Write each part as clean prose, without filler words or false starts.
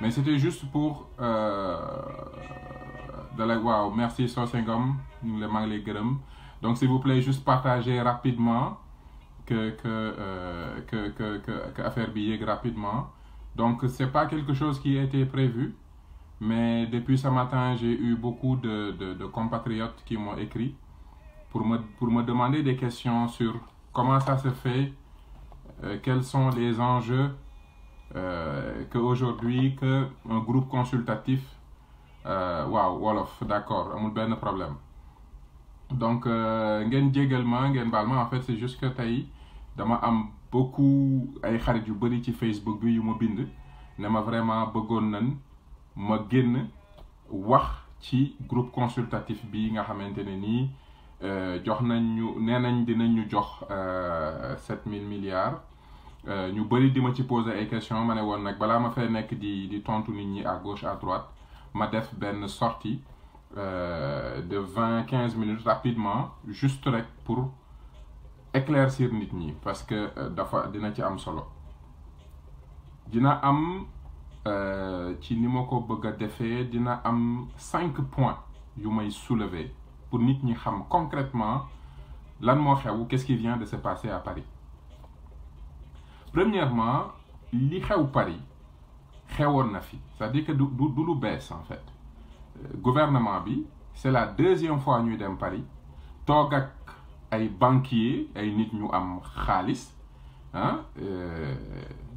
mais c'était juste pour wow, merci Sosengom, donc s'il vous plaît juste partager rapidement que affaire bi rapidement. Donc c'est pas quelque chose qui a été prévu, mais depuis ce matin j'ai eu beaucoup de compatriotes qui m'ont écrit pour me demander des questions sur comment ça se fait, quels sont les enjeux qu'aujourd'hui un groupe consultatif waaw wolof d'accord amul benn problème. Donc ngeen jégal ma ngeen baal ma, en fait c'est juste que tey dama am beaucoup ay xarit yu bari ci Facebook bi yu ma bind ne ma vraiment bëggoon nañ ma génn wax ci groupe consultatif bi nga xamante ne nii jox nañ ñu nee nañ dinañ ñu jox 7000 milliards. ñu bari di ma ci poser ay questions ma ne woon nag balaa ma fay nekk di tontu nit ñi à gauche à droite ma def benn sortie de 20-15 minutes rapidement juste rek pour éclaircir nit ñi parce que dina ci am solo dina am ci ni ma ko bëgg a defee dina am 5 points yu may soulever pour nit ñi xam concrètement lan moo xew, qu'est-ce qui vient de se passer à Paris. Premièrement, li xew Paris xewoon na fi, c'est-à-dire que du lu bees en fait. Gouvernement bi c'est la deuxième fois ñuy dem Paris toog ak ay banquiers ay nit ñu am xaalis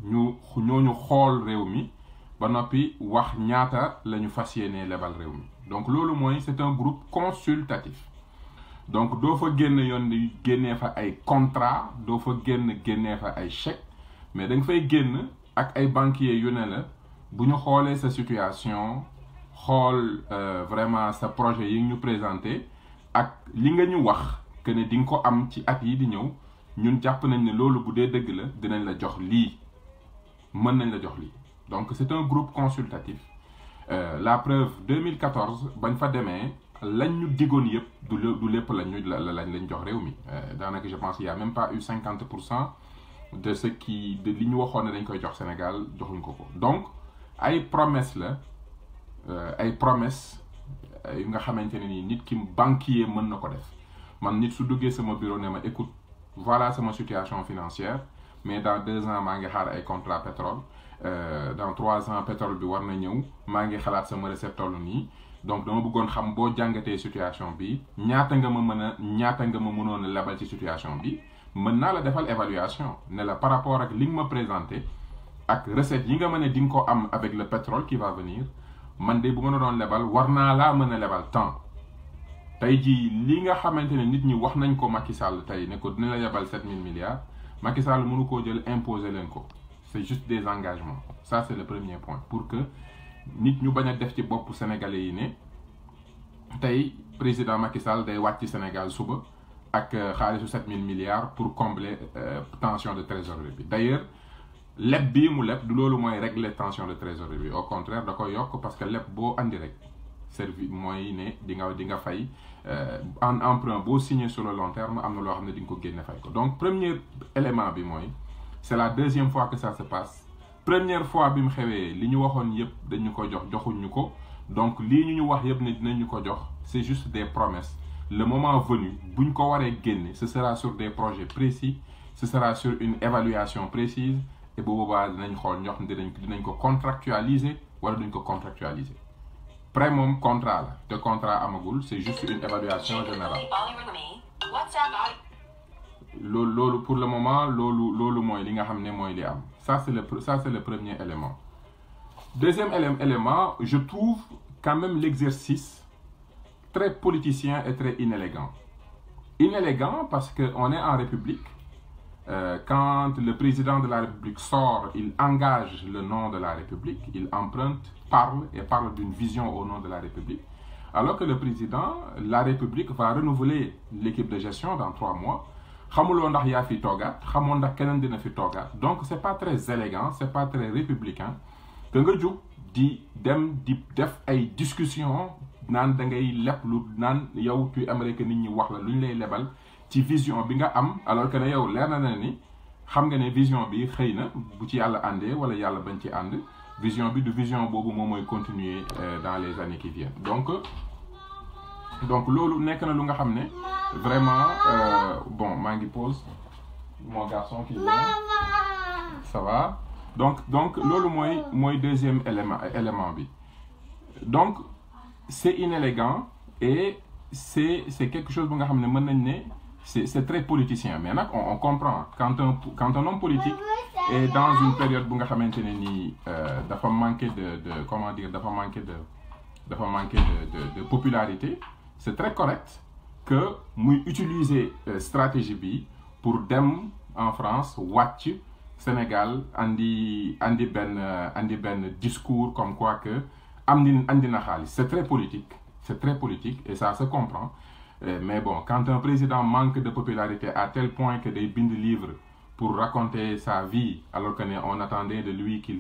ñooñu xool réew mi ba noppi wax ñaata la ñu fas yéenee lebal réew mi. Donc loolu mooy c'est un groupe consultatif. Donc doo fa génn yoon di génnee fa ay contrat, doo fa génnee fa ay chèques, mais da nga fay génn ak ay banquiers yu ne la bu ñu xoolee sa situation xool vraiment sa projet yi ñu présenté ak li nga ñu wax que ne di nga ko am ci at yi di ñëw ñun jàpp nañ ne loolu bu dee dëgg la dinañ la jox lii mën nañ la jox lii. Donc c'est un groupe consultatif. La preuve 2014 bañ fa demee lañ ñu digoon yëpp du lépp lañ jox réew mi daanaka je pense il y a même pas eu 50% de ce qui de li ñu waxoon ne dañ koy jox Sénégal joxuñ ko ko. Donc ay promesse la ay promesse yu nga xamante ne nii nit ki banquier mën na ko def. Man nit su duggee sama bureau ne ma écoute voilà sama situation financière mais dans 2 ans maa ngi xaar ay contrat pétrole dans 3 ans pétrole bi war na ñëw maa ngi xalaat sama recette tollu nii. Donc dama bëggoon xam boo jàngatee situation bi ñaata nga ma mënoon a lebal ci situation bi mën naa la defal évaluation ne la par rapport ak li nga ma présenté ak recette yi nga mën a di nga ko am avec le pétrole qui va venir man de bu ma la doon lebal war naa laa mën a lebal temps. Tey jii li nga xamante ne nit ñi wax nañ ko Macky Sall tey ne ko dina la lebal 7000 milliards Macky Sall mënu koo jël imposer leen ko. C'est juste des engagements. Ça c'est le premier point pour que nit ñu bañ a def ci bopp sénégalais yi ne tey président Macky Sall day wàcc ci Sénégal suba ak xaalisu 7000 milliards pour combler tension de trésorerie bi. D'ailleurs leb bii mu leb du loolu mooy régler tension de trésorerie bi au contraire da koy yokk parce que leb boo andi rek servi mooy ne di nga fay en emprunt boo signé sur le long terme am na loo xam ne di nga ko génne fay ko. Donc premier élément bi mooy c'est la deuxième fois que ça se passe. Première fois bi mu xewee li ñu waxoon yëpp dañu ko jox joxuñ ñu ko donc lii ñu wax yëpp ne dinañu ko jox c'est juste des promesses. Le moment venu buñ ko waree génne ce sera sur des projets précis, ce sera sur une évaluation précise et bu boobaa dinañ xool ñoo xam ne dinañ ko contractualiser wala duñ ko contractualiser. Prêt moom contrat la te contrat amagul c'est juste une évaluation générale. Loolu pour le moment loolu mooy li nga xam ne mooy li am. Ça c'est le premier élément. Deuxième élément, je trouve quand même l'exercice très politicien et très inélégant. Inélégant parce qu'on est en République. Quand le président de la République sort, il engage le nom de la République, il emprunte, parle d'une vision au nom de la République. Alors que le président, la République va renouveler l'équipe de gestion dans 3 mois. Xamuloo ndax yaa fi toogaat xamoo ndax keneen dina fi toogaat donc c'est pas très élégant c'est pas très républicain que nga jug di def ay discussion naan da ngay leb lu naan yow tu aimerais que nit ñi wax la lu ñu lay lebal ci vision bi nga am alors que ne yow leer na ni xam nga ne vision bi xëy na bu ci yàlla àndee wala yàlla bañ ci ànd vision bi du vision boobu moom mooy continuer dans les années qui viennent. Donc loolu nekk na lu nga xam ne vraiment bon maa ngi pause mon garçon qui vient ça va donc loolu mooy deuxième élément bi. Donc c'est inélégant et c'est quelque chose bu nga xam ne mën nañ ne c'est très politicien, mais nag on comprend quand un homme politique est dans une période bu nga xamante ne nii dafa manquer de comment dire dafa manquer de popularité, c'est très correct que muy utiliser stratégie bi pour dem en France wàcc Sénégal andi benn discours comme quoi que andi na xaalis. C'est très politique et ça se comprend. Mais bon, quand un président manque de popularité à tel point que day bind livre pour raconter sa vie, alors qu'on attendait de lui qu'il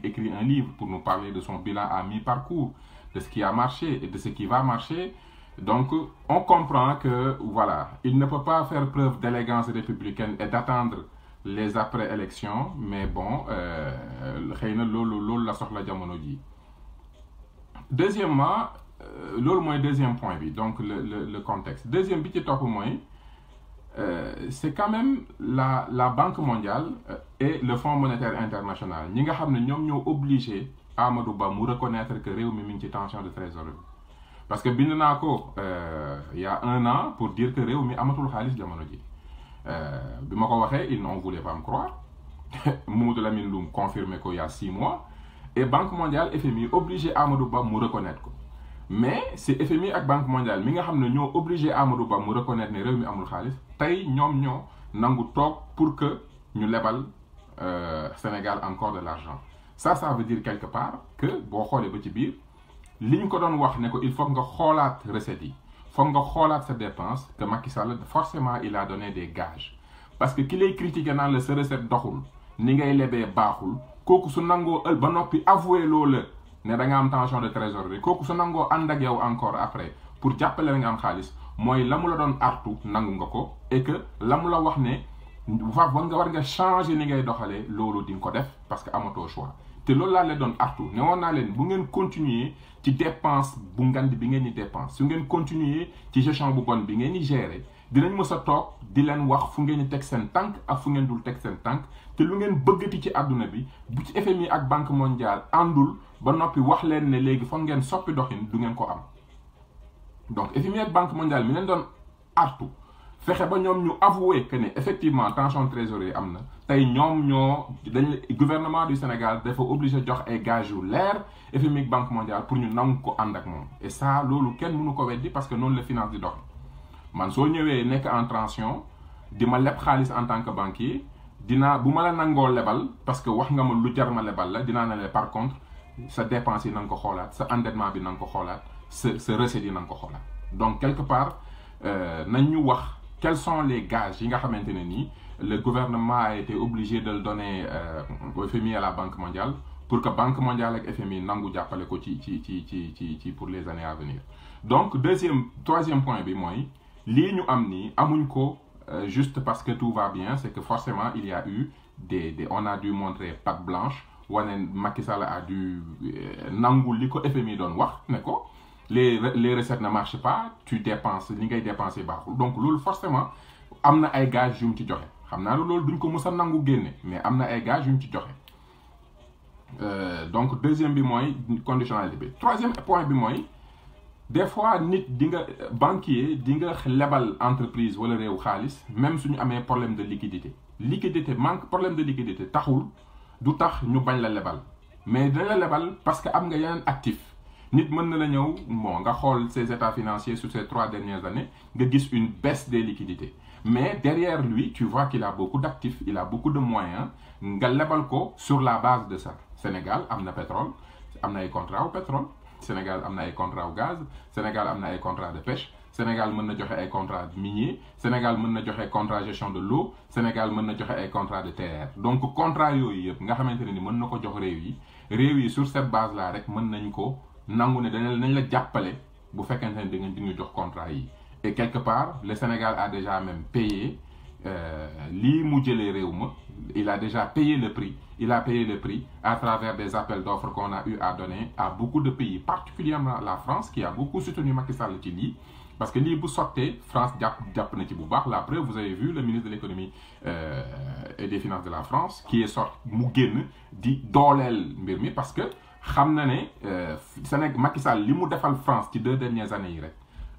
écrit un livre pour nous parler de son bilan à mi-parcours, de ce qui a marché et de ce qui va marcher. Donc, on comprend que, voilà, il ne peut pas faire preuve d'élégance républicaine et d'attendre les après-élections, mais bon, xëy na loolu la soxla jamono ji. Deuxièmement, loolu mooy deuxième point bi, donc le contexte. Deuxième bi ci topp mooy c'est quand même la Banque mondiale et le Fonds monétaire international ñi nga xam ne ñoom ñoo obligé Amadou Ba mu reconnaître que réew mi ngi ci tension de trésorerie. Parce que bind naa ko il y a 1 an pour dire que réew mi amatul xaalis jamono ji bi ma ko waxee ils n'en voulaient pas me croire. Mamadou Lamine Loum confirmé ko il y a 6 mois et Banque mondiale FMI obligé Amadou Ba mu reconnaître ko. Mais c'est FMI ak Banque mondiale mi nga xam ne ñoo obligé Amadou Ba mu reconnaître ne réew mi amul xaalis tey ñoom ñoo nangu toog pour que ñu lebal Sénégal encore de l'argent. Ça veut dire quelque part que boo xoolee ba ci biir li ñu ko doon wax ne ko il faut nga xoolaat recettes yi foog nga xoolaat sa dépense que Macky Sall forcément il a donné des gages parce que ki lay critiquer naan la sa recette doxul ni ngay lebee baaxul kooku su nangoo ba noppi avouer loolu ne da nga am tension de trésorerie kooku su nangoo ànd ak yow encore après pour jàppale la nga am xaalis mooy la mu la doon artu nangu nga ko et que la mu la wax ne war nga changer ni ngay doxalee loolu di nga ko def parce que amatoo choix te loolu laa leen doon artu ne woon naa leen bu ngeen continuer ci dépense bu ngand bi ngeen di dépense su ngeen continuer ci gestion bu bon bi ngeen di gérer dinañ mës a toog di leen wax fu ngeen di teg seen tànk ak fu ngeen dul teg seen tànk te lu ngeen bëggati ci àdduna bi bu ci FMI ak Banque mondiale àndul ba noppi wax leen ne léegi foog ngeen soppi doxin du ngeen ko am. Donc FMI ak Banque mondiale mi leen doon artu fexe ba ñoom ñu avouer que ne effectivement tension de trésorerie am na tey ñoom gouvernement du Sénégal dafa obligé jox ay gages yu leer FMI ak Banque mondiale pour ñu nangu ko ànd ak moom et ça loolu kenn mënu ko weddi parce que noonu la finance di doxee. Man soo ñëwee nekk en tension di ma leb xaalis en tant que banquier bu ma la nangoo lebal parce que wax nga ma lu jar ma lebal la dinaa ne la par contre sa dépense yi na nga ko xoolaat sa endettement bi na nga ko xoolaat sa recette yi na nga ko xoolaat. Donc quelque part nañ ñu wax quels sont les gages yi nga xamante ne nii le gouvernement a été obligé de le donner au FMI à la Banque mondiale pour que Banque mondiale ak FMI nangu jàppale ko ci pour les années à venir. Donc troisième point bi mooy. lii ñu am nii amuñ ko juste parce que tout va bien c'est que forcément il y a eu on a dû montrer patte blanche wane Macky Sall a dû nangu li ko FMI doon wax ne ko les recettes ne marchent pas tu dépenses li ngay dépenser baaxul donc loolu forcément am na ay gages yu mu ci joxe xam naa loolu duñ ko mës a nangu génne mais am na ay gages yu mu ci joxe donc deuxième bi mooy conditionnalité bi troisième point bi mooy. Des fois nit di nga banquier di nga lebal entreprise wala réew xaalis même suñu amee problème de liquidité problème de liquidité taxul du tax ñu bañ la lebal mais dañ la lebal parce que am nga yeneen actif nit mën na la ñëw bon nga xool ses états financiers sur ces 3 dernières années nga gis une baisse des liquidités mais derrière lui tu vois qu'il a beaucoup d'actifs il a beaucoup de moyens nga lebal ko sur la base de ça. Sénégal am na pétrole am na ay contrat au pétrole Sénégal am na ay contrat au gaz Sénégal am na ay contrat de pêche Sénégal mën na joxe ay contrat minier Sénégal mën na joxe contrat gestion de l'eau Sénégal mën na joxe ay contrat de terre donc contrat yooyu yëpp nga xamante ne ni mën na ko jox réew yi sur cette base là rek mën nañ ko nangu ne nañ la jàppale bu fekkente ne di nga jox contrat yi et quelque part le Sénégal a déjà même payé lii mu jëlee réew ma il a déjà payé le prix. Il a payé le prix à travers des appels d'offres qu'on a eu à donner à beaucoup de pays, particulièrement la France, qui a beaucoup soutenu Macky Sall ci lii. Parce que lii bu sottee France jàpp na ci bu baax. La preuve, vous avez vu le ministre de l'économie et des finances de la France qui est sorti mu génn di dooleel mbir mi parce que xam na ne Sénégal Macky Sall li mu defal France ci 2 dernières années yi rek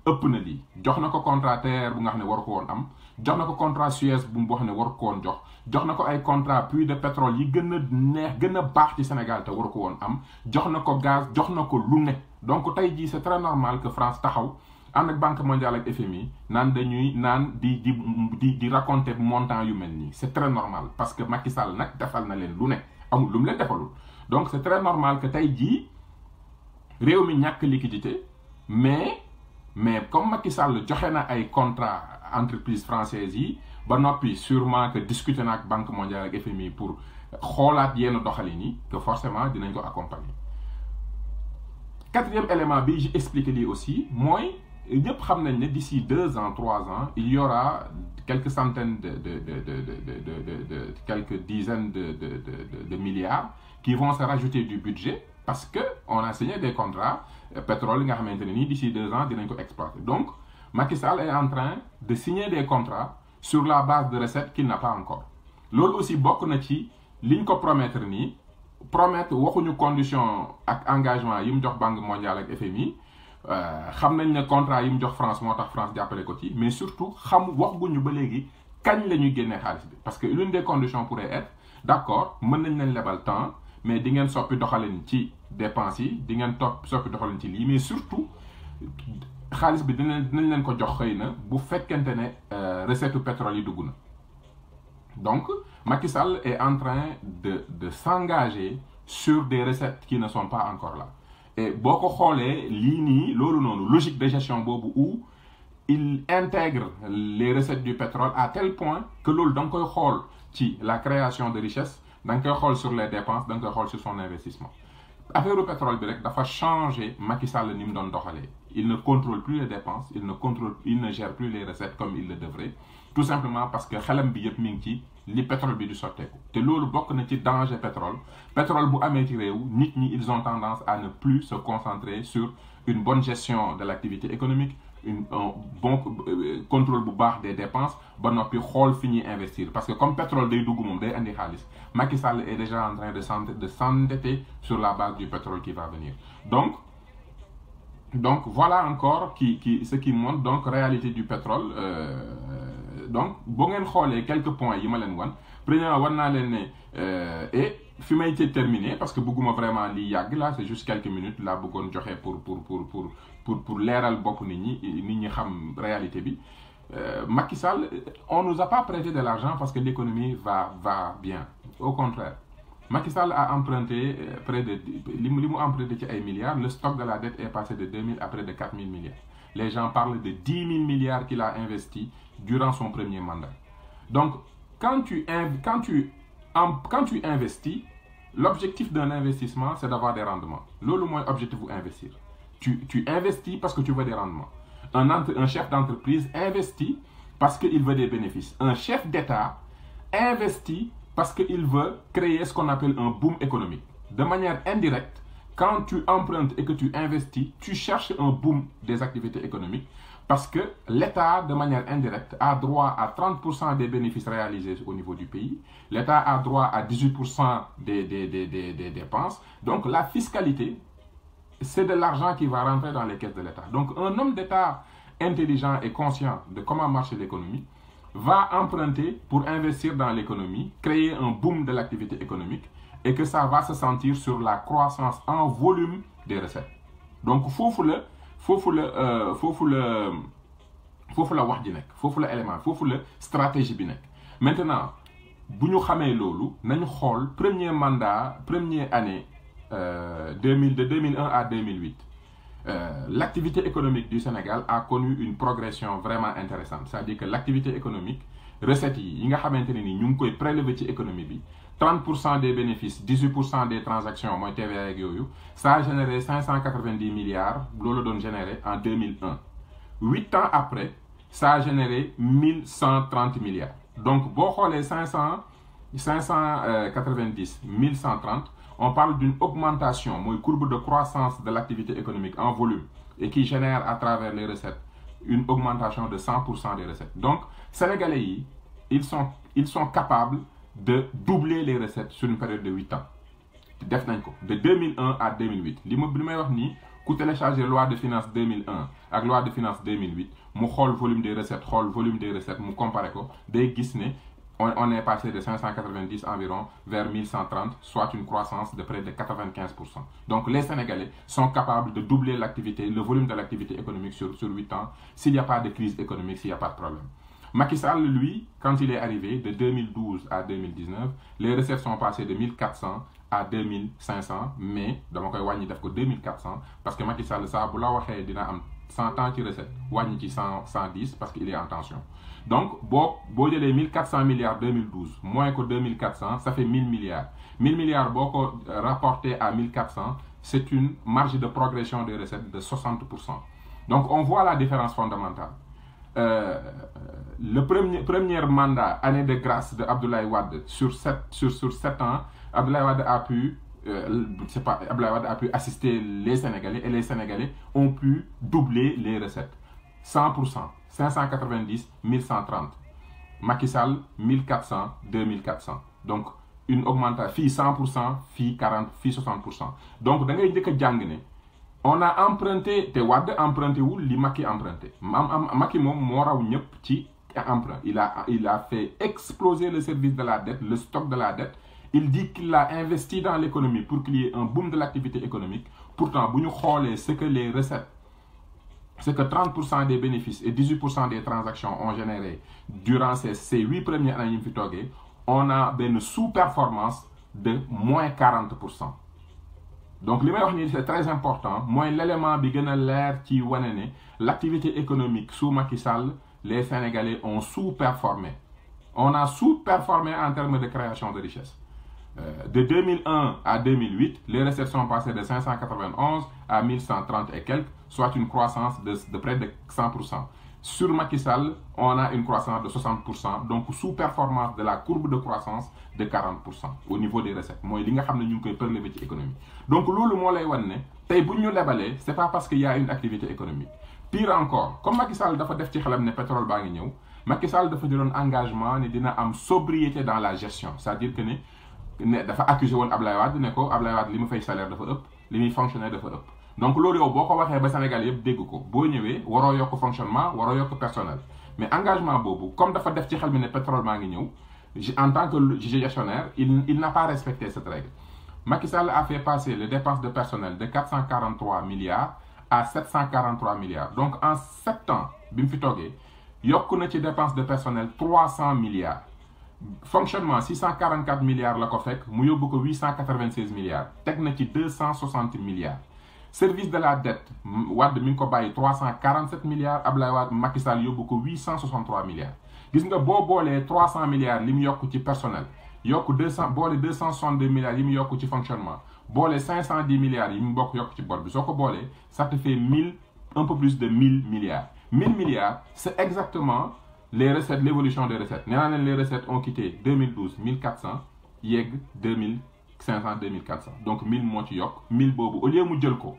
ëpp na lii. jox na ko contrat TER bu nga xam ne waru ko woon am, jox na ko contrat Suez bu boo xam ne waru ko woon jox na ko ay contrat puits de pétrole yi gën a neex gën a baax ci Sénégal te waru ko woon am, jox na ko gaz, jox na ko lu ne. Donc tey jii c'est très normal que France taxaw ànd ak Banque mondiale ak FMI naan dañuy naan di raconter montant yu mel nii. C'est très normal parce que Macky Sall nag defal na leen lu ne amul lu mu leen defalul. Donc c'est très normal que tey jii réew mi ñàkk liquidité mais comme Macky Sall joxe na ay contrat entreprise française yi ba noppi sûrement que discuter na ak Banque mondiale ak FMI pour xoolaat yenn doxalin yi que forcément dinañ ko accompagner. 4e élément bi j'ai expliqué lii aussi mooy ñëpp xam nañ ne d'ici 2 ans 3 ans il y aura quelques centaines quelques dizaines de milliards qui vont se rajouter du budget parce que on a signé des contrats pétrole yi nga xamante ne nii d'ici 2 ans dinañ ko exploiter. Donc Macky Sall est en train de signer des contrats sur la base de recettes qu'il n'a pas encore. Loolu aussi bokk na ci liñ ko promettre nii. Promettre waxuñu condition ak engagement yi mu jox Banque mondiale ak FMI xam nañ ne contrat yi mu jox France moo tax France jàppale ko ci mais surtout waxguñu ba léegi kañ la ñuy génnee xaalis bi parce que l'une des conditions pourrait être d'accord mën nañ leen lebal temps mais di ngeen soppi doxalin ci dépenses yi di ngeen soppi doxalin ci lii mais surtout xaalis bi dinañ leen ko jox xëy na bu fekkente ne recette pétrole yi dugg na. Donc Macky Sall est en train de s'engager sur des recettes qui ne sont pas encore là. Et boo ko xoolee lii nii loolu noonu logique de gestion boobu où il intègre les recettes du pétrole à tel point que loolu da nga koy xool ci la création de richesse da nga koy xool sur les dépenses da nga koy xool sur son investissement. Affaire du pétrole bi rek dafa changer Macky Sall ni mu doon doxalee. Il ne contrôle plus les dépenses, il ne gère plus les recettes comme il le devrait. Tout simplement parce que xelam bi yëpp mi ngi ci li pétrole bi du sotteeku te loolu bokk na ci danger pétrole bu amee ci réew nit ñi ils ont tendance à ne plus se concentrer sur une bonne gestion de l'activité économique un bon contrôle bu baax des dépenses ba noppi xool fi ñuy investir parce que comme pétrole day dugg moom day andi xaalis Macky Sall est déjà en train de s'endetter sur la base du pétrole qui va venir donc voilà encore ce qui montre donc réalité du pétrole donc boo ngeen xoolee quelques points yi ma leen wan premièrement war naa leen ne et fi may terminer parce que bëgguma vraiment lii yàgg là c'est juste quelques minutes laa bëggoon joxe pour leeral bopp nit ñi xam réalité bi Macky Sall on nous a pas prêté de l'argent parce que l'économie va bien au contraire Macky Sall a emprunté près de li mu emprunté ci ay milliards le stock de la dette est passé de 2000 à près de 4000 milliards les gens parlent de 10 000 milliards qu'il a investi durant son premier mandat. Donc, quand tu investis, l'objectif d'un investissement, c'est d'avoir des rendements. Loolu mooy objectif bu investir. Tu investis parce que tu veux des rendements. Un chef d'entreprise investit parce qu'il veut des bénéfices. Un chef d'État investit parce qu'il veut créer ce qu'on appelle un boom économique. De manière indirecte, quand tu empruntes et que tu investis, tu cherches un boom des activités économiques parce que l'État, de manière indirecte, a droit à 30% des bénéfices réalisés au niveau du pays. L'État a droit à 18% des dépenses. Donc, la fiscalité, c'est de l'argent qui va rentrer dans les caisses de l'État. Donc, un homme d'État intelligent et conscient de comment marche l'économie va emprunter pour investir dans l'économie, créer un boom de l'activité économique et que ça va se sentir sur la croissance en volume des recettes. Donc, foofu la wax ji nekk foofu la élément foofu la stratégie bi nekk maintenant bu ñu xamee loolu nañu xool première année de 2001 à 2008 l'activité économique du Sénégal a connu une progression vraiment intéressante c'est-à-dire que l'activité économique recettes yi nga xamante ne ni ñu ngi koy prélever ci économie bi 30% des bénéfices 18% des transactions mooy TVA ak yooyu ça a généré 590 milliards loolu doon généré en 2001 8 ans après ça a généré 1130 milliards donc boo xoolee 590 1130 on parle d'une augmentation mooy courbe de croissance de l'activité économique en volume et qui génère à travers les recettes une augmentation de 100% des recettes. Donc sénégalais yi ils sont capables de doubler les recettes sur une période de 8 ans def nañ ko de 2001 à 2008 li may wax nii ku télécharger loi de finances 2001 ak loi de finances 2008 mu xool volume des recettes mu comparé ko day gis ne on est passé de 590 environ vers 1130, soit une croissance de près de 95%. Donc les Sénégalais sont capables de doubler le volume de l'activité économique sur 8 ans s'il n'y a pas de crise économique, s'il n'y a pas de problème. Macky Sall, lui, quand il est arrivé, de 2012 à 2019, les recettes sont passées de 1400 à 2500, mais dama koy wàññi def ko 2400 parce que Macky Sall saa bu la waxee dina am 100 ans ci recette wàññi ci 110 parce qu'il est en tension. Donc boo jëlee 1400 milliards 2012 moins que 2400 ça fait 1000 milliards 1000 milliards boo ko rapporté à 1400 c'est une marge de progression des recettes de 60%. Donc on voit la différence fondamentale. Le premier mandat année de grâce de Abdoulaye Wade sur 7 ans, Abdoulaye Wade a pu assister les Sénégalais et les Sénégalais ont pu doubler les recettes 100%, 590 1130. Macky Sall 1400 2400. Donc une augmentation fii 100%, fii 40, fii 60%. Donc da ngay njëkk a jàng ne on a emprunté te Wade emprunté wul li Macky emprunté Macky moom moo raw ñëpp ci emprunt. Il a fait exploser le service de la dette, le stock de la dette. Il dit qu'il a investi dans l'économie pour qu'il y ait un boom de l'activité économique. Pourtant, bu ñu xoolee ce que les recettes, ce que 30% des bénéfices et 18% des transactions ont généré durant ces 8 premières années yi fi toogee, on a une sous-performance de moins 40%. Donc li may wax nii c'est très important mooy l'élément bi gën a leer ci wane ne l'activité économique sous Macky Sall, les Sénégalais ont sous-performé. On a sous-performé en termes de création de richesse. De 2001 à 2008, les recettes sont passées de 591 à 1130 et quelques, soit une croissance de près de 100%. Sur Macky Sall, on a une croissance de 60%, donc sous-performance de la courbe de croissance de 40% au niveau des recettes. Moi, li nga xam ne ñu ngi koy prélever ci économie. Donc loolu moo lay wan ne tey bu ñu lebalee c'est pas parce qu'il y a une activité économique. Pire encore, comme Macky Sall dafa def ci xelam ne pétrole baa ngi ñëw, Macky Sall dafa jëloon engagement ne dina am sobriété dans la gestion, c'est-à-dire que ne dafa accusé woon Ablaye Wade ne ko Ablaye Wade li mu fay salaire dafa ëpp, li muy fonctionnaire dafa ëpp. Donc loolu yow boo ko waxee ba Sénégal yëpp dégg ko boo ñëwee waroo yokk fonctionnement waroo yokk personnel mais engagement boobu comme dafa def ci xel mi ne pétrole maa ngi ñëw en tant que gestionnaire il n'a pas respecté cette règle. Macky Sall a fait passer les dépenses de personnel de 443 milliards à 743 milliards. Donc en 7 ans bi mu fi toogee yokk na ci dépenses de personnel 300 milliards. Fonctionnement 644 milliards la ko fekk mu yóbbu ko 896 milliards teg na ci 260 milliards. Service de la dette Wade mi ngi ko bàyyi 347 milliards Ablaye Wade Macky Sall yóbbu ko 863 milliards. Gis nga boo boolee 300 milliards li mu yokk ci personnel yokk 262 milliards yi mu yokk ci fonctionnement boole 510 milliards yi mu bokk yokk ci bor bi soo ko boolee ça te fait un peu plus de 1000 milliards. 1000 milliards c'est exactement les recettes, l'évolution des recettes. Les recettes ont quitté 2012 1400 yegg 2500 2400 donc 1000 moo ci yokk 1000 boobu au lieu mu jël ko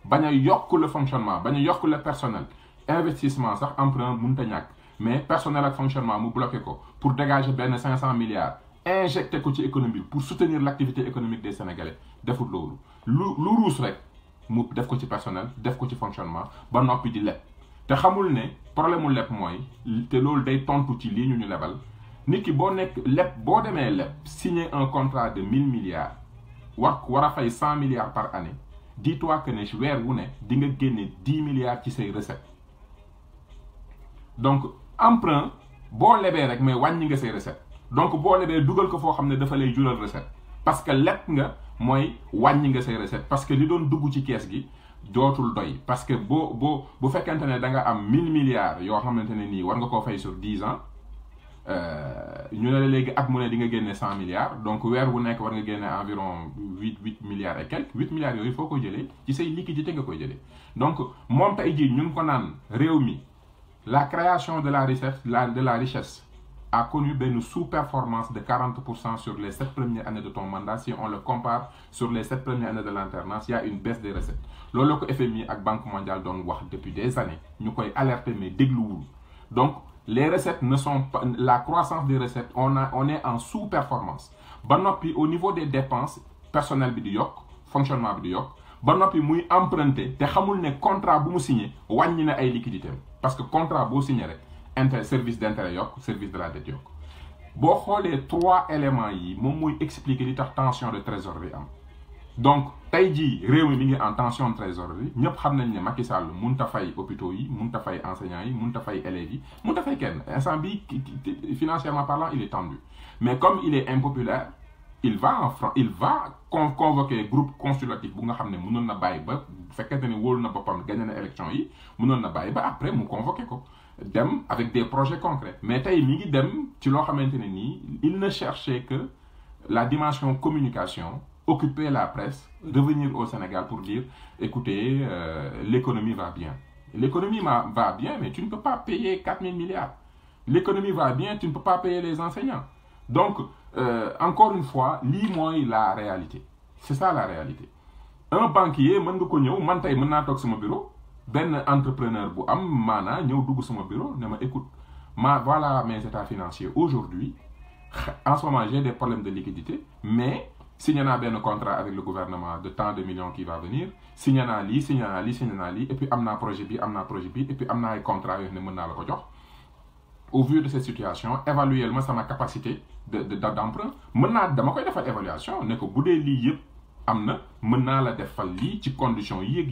bañ a yokk le fonctionnement bañ a yokk le personnel investissement sax emprunt mënut a ñàkk mais personnel ak fonctionnement mu bloqué ko pour dégager benn 500 milliards injecté ko ci économie pour soutenir l'activité économique des Sénégalais defut loolu lu ruus rek mu def ko ci personnel def ko ci fonctionnement ba noppi di leb te xamul ne problème mu leb mooy te loolu day tontu ci lii ñu lebal nit ki boo nekk leb boo demee leb signer un contrat de 1000 milliards war a fay 100 milliards par année dis-toi que ne weer wu ne di nga génne 10 milliards ci say recettes. Donc emprunt boo lebee rek mais wàññi nga say recettes donc boo lebee dugal ko foo xam ne dafa lay jural recette parce que leb nga mooy wàññi nga say recettes parce que li doon dugg ci kees gi dootul doy parce que bu fekkente ne da nga am 1000 milliards yoo xamante ne nii war nga koo fay sur 10 ans ñu ne la léegi at mu ne di nga génne 100 milliards donc weer wu nekk war nga génne environ 8 milliards et quelques 8 milliards yooyu foo koy jëlee ci say liquidité nga koy jëlee donc moom tey jii ñu ngi ko naan réew mi la création de la richesse a connu une sous-performance de 40% sur les 7 premières années de ton mandat. Si on le compare sur les 7 premières années de l'alternance, il y a une baisse des recettes. Lolo que FMI et Banque mondiale donnent depuis des années, nous avons alerté mais dégloué. Donc les recettes ne sont pas, la croissance des recettes, on est en sous-performance. Banopi au niveau des dépenses, personnel bi di yok, fonctionnement bi di yok, banopi muy emprunté, te xamul ne contrat bu mu signé, wàññi na ay liquidité. Parce que contrat bu signé rek, service d'intérêt yok, service de la dette yok. Bo xolé 3 éléments yi, mom moy expliquer li tax tension de trésorerie am. Donc tay ji réew mi ngi en tension de trésorerie, ñëpp xam nañ ne Macky Sall mënta fay hôpitaux yi, mënta fay enseignants yi, mënta fay élèves yi, mënta fay kenn. Instant bi financièrement parlant, il est tendu. Mais comme il est impopulaire, il va convoquer groupe consultatif bu nga xam ne mënoon na bàyyi ba fekkente ne wóolu na boppam gagné na élection yi mënoon na bàyyi ba après mu convoquer ko dem avec des projets concrets. Mais tey mi ngi dem ci loo xamante ne nii il ne cherchait que la dimension communication, occuper la presse, revenir au Sénégal pour dire écoutez, l'économie va bien. L'économie va bien, mais tu ne peux pas payer 4 000 milliards. L'économie va bien, tu ne peux pas payer les enseignants. Donc, encore une fois, lis-moi la réalité. C'est ça la réalité. Un banquier, man nga ko ñëw man tay mën naa toog sama bureau, ben entrepreneur bu am maana ñëw dugg sama bureau ne ma écoute, voilà mes états financiers aujourd'hui. En ce moment, j'ai des problèmes de liquidité, mais signé un contrat avec le gouvernement de tant de millions qui va venir, signé un li, et puis amna projet bi, et puis amna un contrat yo ne mën naa la ko jox. Au vu de cette situation, évaluer ma capacité d'emprunt. Maintenant, dama koy defal évaluation, ne ko boudé li yépp amna, mëna la defal li ci condition yéeg.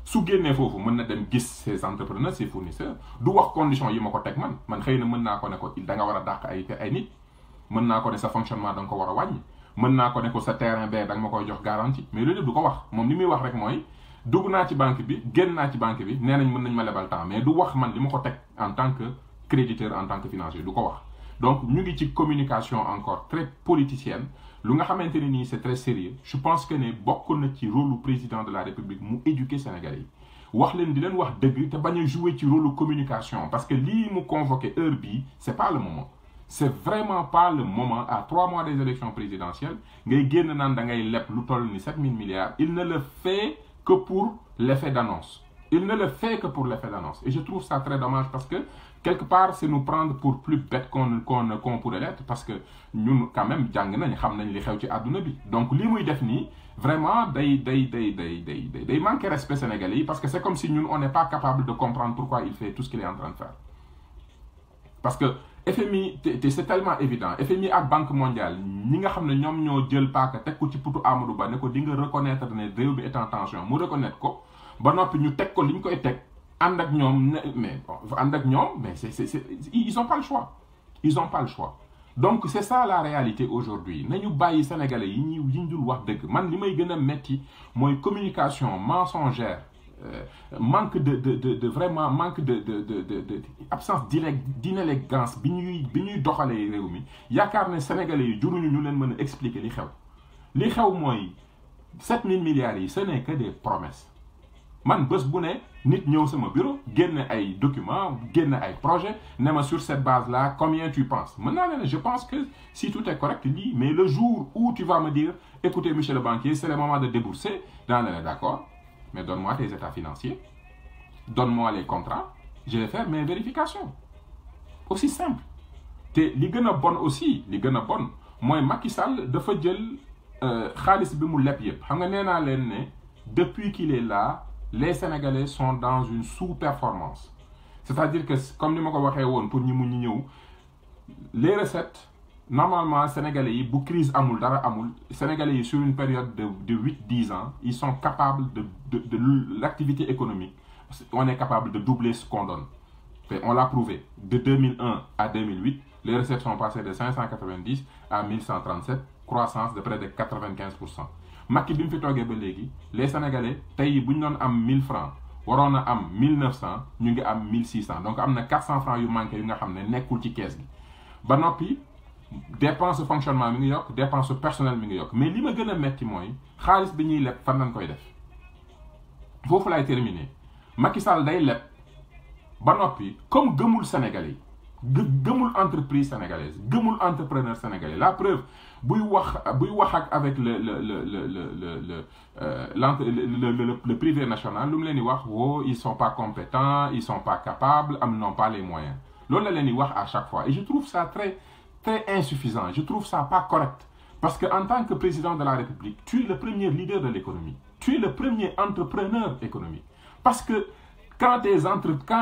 Su génné fofu mëna dem gis ces entrepreneurs, ces fournisseurs, du wax condition yi mako tek man xeyna mëna ko ne ko da nga wara dakk ay nit, mëna ko ne sa fonctionnement da nga ko wara wañi, mëna ko ne ko sa terrain bé da nga makoy jox garantie, mais lolu du ko wax. Mom limi wax rek moy dugg na ci banque bi, génn na ci banque bi, nénañ mën nañ ma lebal temps, mais du wax man li mako tek en tant que créditeur, en tant que financier, du ko wax. Donc ñu ngi ci communication encore très politicienne. Lu nga xamanteni ni c'est très sérieux. Je pense que ne bokk na ci rôle du président de la République mu éduquer Sénégalais yi. Wax leen di leen wax dëgg te bañ a jouer ci rôle communication parce que lii mu convoqué heure bii c'est pas le moment. C'est vraiment pas le moment à 3 mois des élections présidentielles ngay génn naan da ngay leb lu toll ni 7 000 milliards. Il ne le fait que pour l'effet d'annonce. Il ne le fait que pour l'effet d'annonce. Et je trouve ça très dommage parce que quelque part, c'est nous prendre pour plus bêtes qu'on pourrait l'être parce que nous, quand même, donc, li muy def ni vraiment, day manque respect sénégalais parce que c'est comme si nous, on n'est pas capable de comprendre pourquoi il fait tout ce qu'il est en train de faire. Parce que FMI, c'est tellement évident. FMI et Banque mondiale, nous savons que nous avons jël paaka tek ko ci putu Amadou Ba ne ko di nga reconnaître ne réew bi est en tension mu reconnaître ko ba noppi ñu tek ko liñ koy tek and ak ñom mais ils ont pas le choix. Ils ont pas le choix. Donc c'est ça la réalité aujourd'hui. Nañu bayyi sénégalais yi ñi dul wax deug. Man limay gëna metti moy communication mensongère. Manque de vraiment manque de absence d'inélégance bi ñuy doxalee réew mi yaakaar ne sénégalais yi juruñu ñu leen mën a expliquer li xew mooy 7 000 milliards yi ce n'est que des promesses man bés bu ne nit ñëw sama bureau génne ay documents génne ay projets ne ma sur cette base là combien tu penses maintenant je pense que si tout est correct lii mais le jour où tu vas me dire écoutez monsieur le banquier c'est le moment de débourser dans le d'accord. Mais donne-moi tes états financiers, donne-moi les contrats, je vais faire mes vérifications. Aussi simple. Et li gëna bon aussi, li gëna bon, moy Macky Sall dafa jël xaliss bi mu lepp yépp. Xam nga néna len né depuis qu'il est là, les Sénégalais sont dans une sous-performance. C'est-à-dire que comme ni mako waxé won pour ñi mu ñëw, les recettes normalement, Sénégalais, si la crise amul, Sénégalais, sur une période de 8-10 ans, ils sont capables de l'activité économique. On est capable de doubler ce qu'on donne. Et on l'a prouvé. De 2001 à 2008, les recettes sont passées de 590 à 1137, croissance de près de 95%. Macky bi mu fi toogee ba léegi, les Sénégalais, tey bu ñu doon am 1000 francs, waroon na am 1900, ñu ngi am 1600. Donc am na 400 francs yu manqué yu nga xam ne nekkul ci kees gi. Ba noppi dépense fonctionnement mi ngi yok dépense personnel mi ngi yok mais li ma gëna metti moy xaalis bi ñuy lepp fan lañ koy def fofu lay terminer Macky Sall day lepp ba noppi comme gëmul Sénégalais gëmul entreprise sénégalaise gëmul entrepreneur sénégalais. La preuve buy wax avec le privé national lu mu leen di wax ils sont pas compétents, ils sont pas capables, ils n'ont pas les moyens. Loolu la leen di wax à chaque fois et je trouve ça très très insuffisant. Je trouve ça pas correct parce que en tant que président de la République, tu es le premier leader de l'économie, tu es le premier entrepreneur économique parce que quand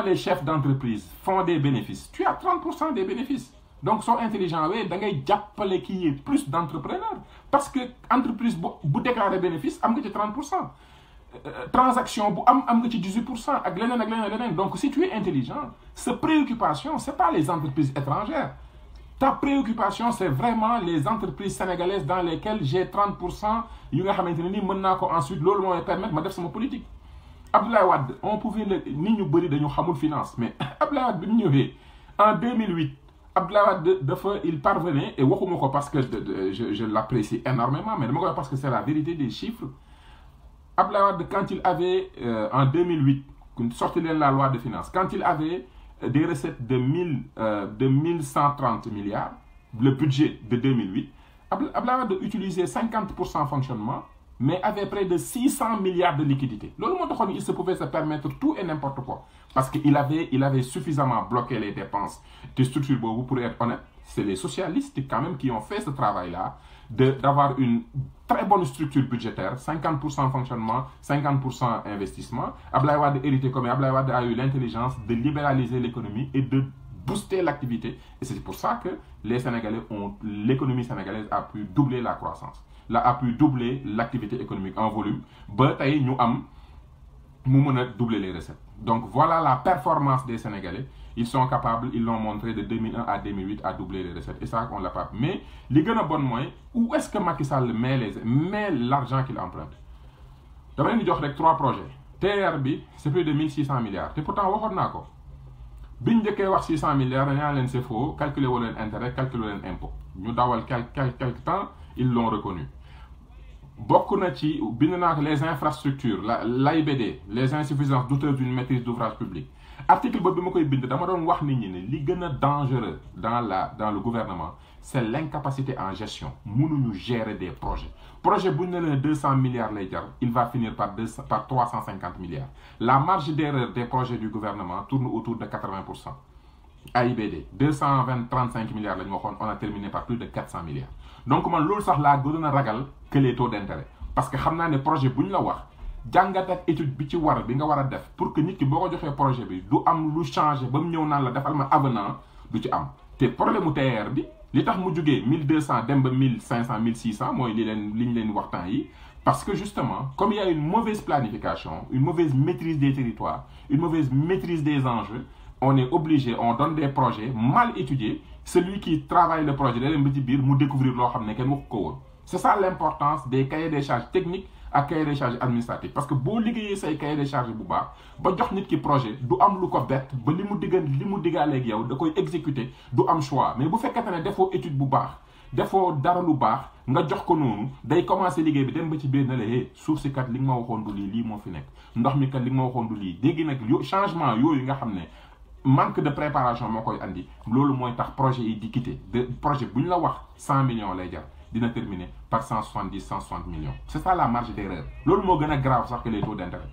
les chefs d'entreprise font des bénéfices, tu as 30% des bénéfices. Donc, sont intelligents, oui, da ngay jàppale qu'il y ait plus d'entrepreneurs. Parce que l'entreprise, bu déclarer bénéfice, am nga ci 30%. Transaction, bu am nga ci 18%. Ak leneen. Donc, si tu es intelligent, sa préoccupation, ce n'est pas les entreprises étrangères. Ta préoccupation, c'est vraiment les entreprises sénégalaises dans lesquelles j'ai 30%. Yu nga xamanteni ni mën naa ko ensuite, loolu moo permettre ma def sama politique. Abdoulaye Wade, on pouvait ni ñu bëri dañu xamul finance, mais Abdoulaye Wade bi mu ñëwee en 2008, Abdoulaye Wade il parvenait, et waxuma ko parce que je l'apprécie énormément, mais dama koy parce que c'est la vérité des chiffres. Abdoulaye Wade, quand il avait en 2008, sorti la loi de finances, quand il avait des recettes de 1130 milliards, le budget de 2008, Abdoulaye Wade utilisait 50% fonctionnement, mais avait près de 600 milliards de liquidités. Il se pouvait se permettre tout et n'importe quoi. Parce qu'il avait suffisamment bloqué les dépenses des structures. Pour être honnête, c'est les socialistes quand même qui ont fait ce travail-là, d'avoir une très bonne structure budgétaire, 50% fonctionnement, 50% investissement. Abdoulaye Wade hérité comme Abdoulaye Wade a eu l'intelligence de libéraliser l'économie et de booster l'activité. Et c'est pour ça que l'économie sénégalaise a pu doubler la croissance. A pu doubler l'activité économique en volume. Nous avons doubler les recettes. Donc voilà la performance des Sénégalais. Ils sont capables, ils l'ont montré de 2001 à 2008 à doubler les recettes. Et ça, on l'a pas. Mais, les gars, bon moyen, où est-ce que Macky Sall met l'argent qu'il emprunte? Je vais vous dire 3 projets. TRB, c'est plus de 1600 milliards. Et pourtant, on va dire biñ njëkkee wax 600 milliards dañaa leen c'est faux, calculer wu leen intérêt, calculer leen impôt. Ñu dawal quelque temps, ils l'ont reconnu. Bokk na ci bind naa ko les infrastructures, l'AIBD, les insuffisances douteuses d'une maîtrise d'ouvrage public. Article boobu bi ma koy bind dama doon wax nit ñi ne li gën a dangereux dans le gouvernement, c'est l'incapacité en gestion. Mënuñu gérer des projets. Projet bu ñu ne 200 milliards lay jar, il va finir par 350 milliards. La marge d'erreur des projets du gouvernement tourne autour de 80%. AIBD, 235 milliards, on a terminé par plus de 400 milliards. Donc, man loolu sax la gënoon a ragal que les taux d'intérêt. Parce que xam naa ne projet bu ñu la wax jàngat ak étude bi ci bi nga war a def pour que nit ki boo ko joxee projet bi du am lu changé ba mu ñëw naan la defal ma avenant du ci am. te problème mu TER bi li tax mu jógee 1200 dem ba 1500 1600 mooy li ñu leen wax temps yi. Parce que justement, comme il y a une mauvaise planification, une mauvaise maîtrise des territoires, une mauvaise maîtrise des enjeux, on est obligé, on donne des projets mal étudiés. Celui qui travaille le projet, il découvrir c'est ça l'importance des cahiers des charges techniques et cahiers des charges administratifs. Parce que si vous avez ces cahiers des charges, vous avez un projet, vous avez un bête, vous avez exécuter, vous avez un choix. Mais vous faites des défauts études, defoo dara lu baax nga jox ko noonu day commencer liggéey bi dem ba ci biir na la suuf si kat li nga ma waxoon du lii moo fi nekk ndox mi kat li nga ma waxoon du lii dégg nag changement yooyu nga xam ne manque de préparation moo koy andi loolu mooy tax projet yi di quitter de projet bu ñu la wax 100 millions lay jar dina terminer par 170 160 millions. C'est ça la marge d'erreur. Loolu moo gën a grave sax que les taux d'intérêt.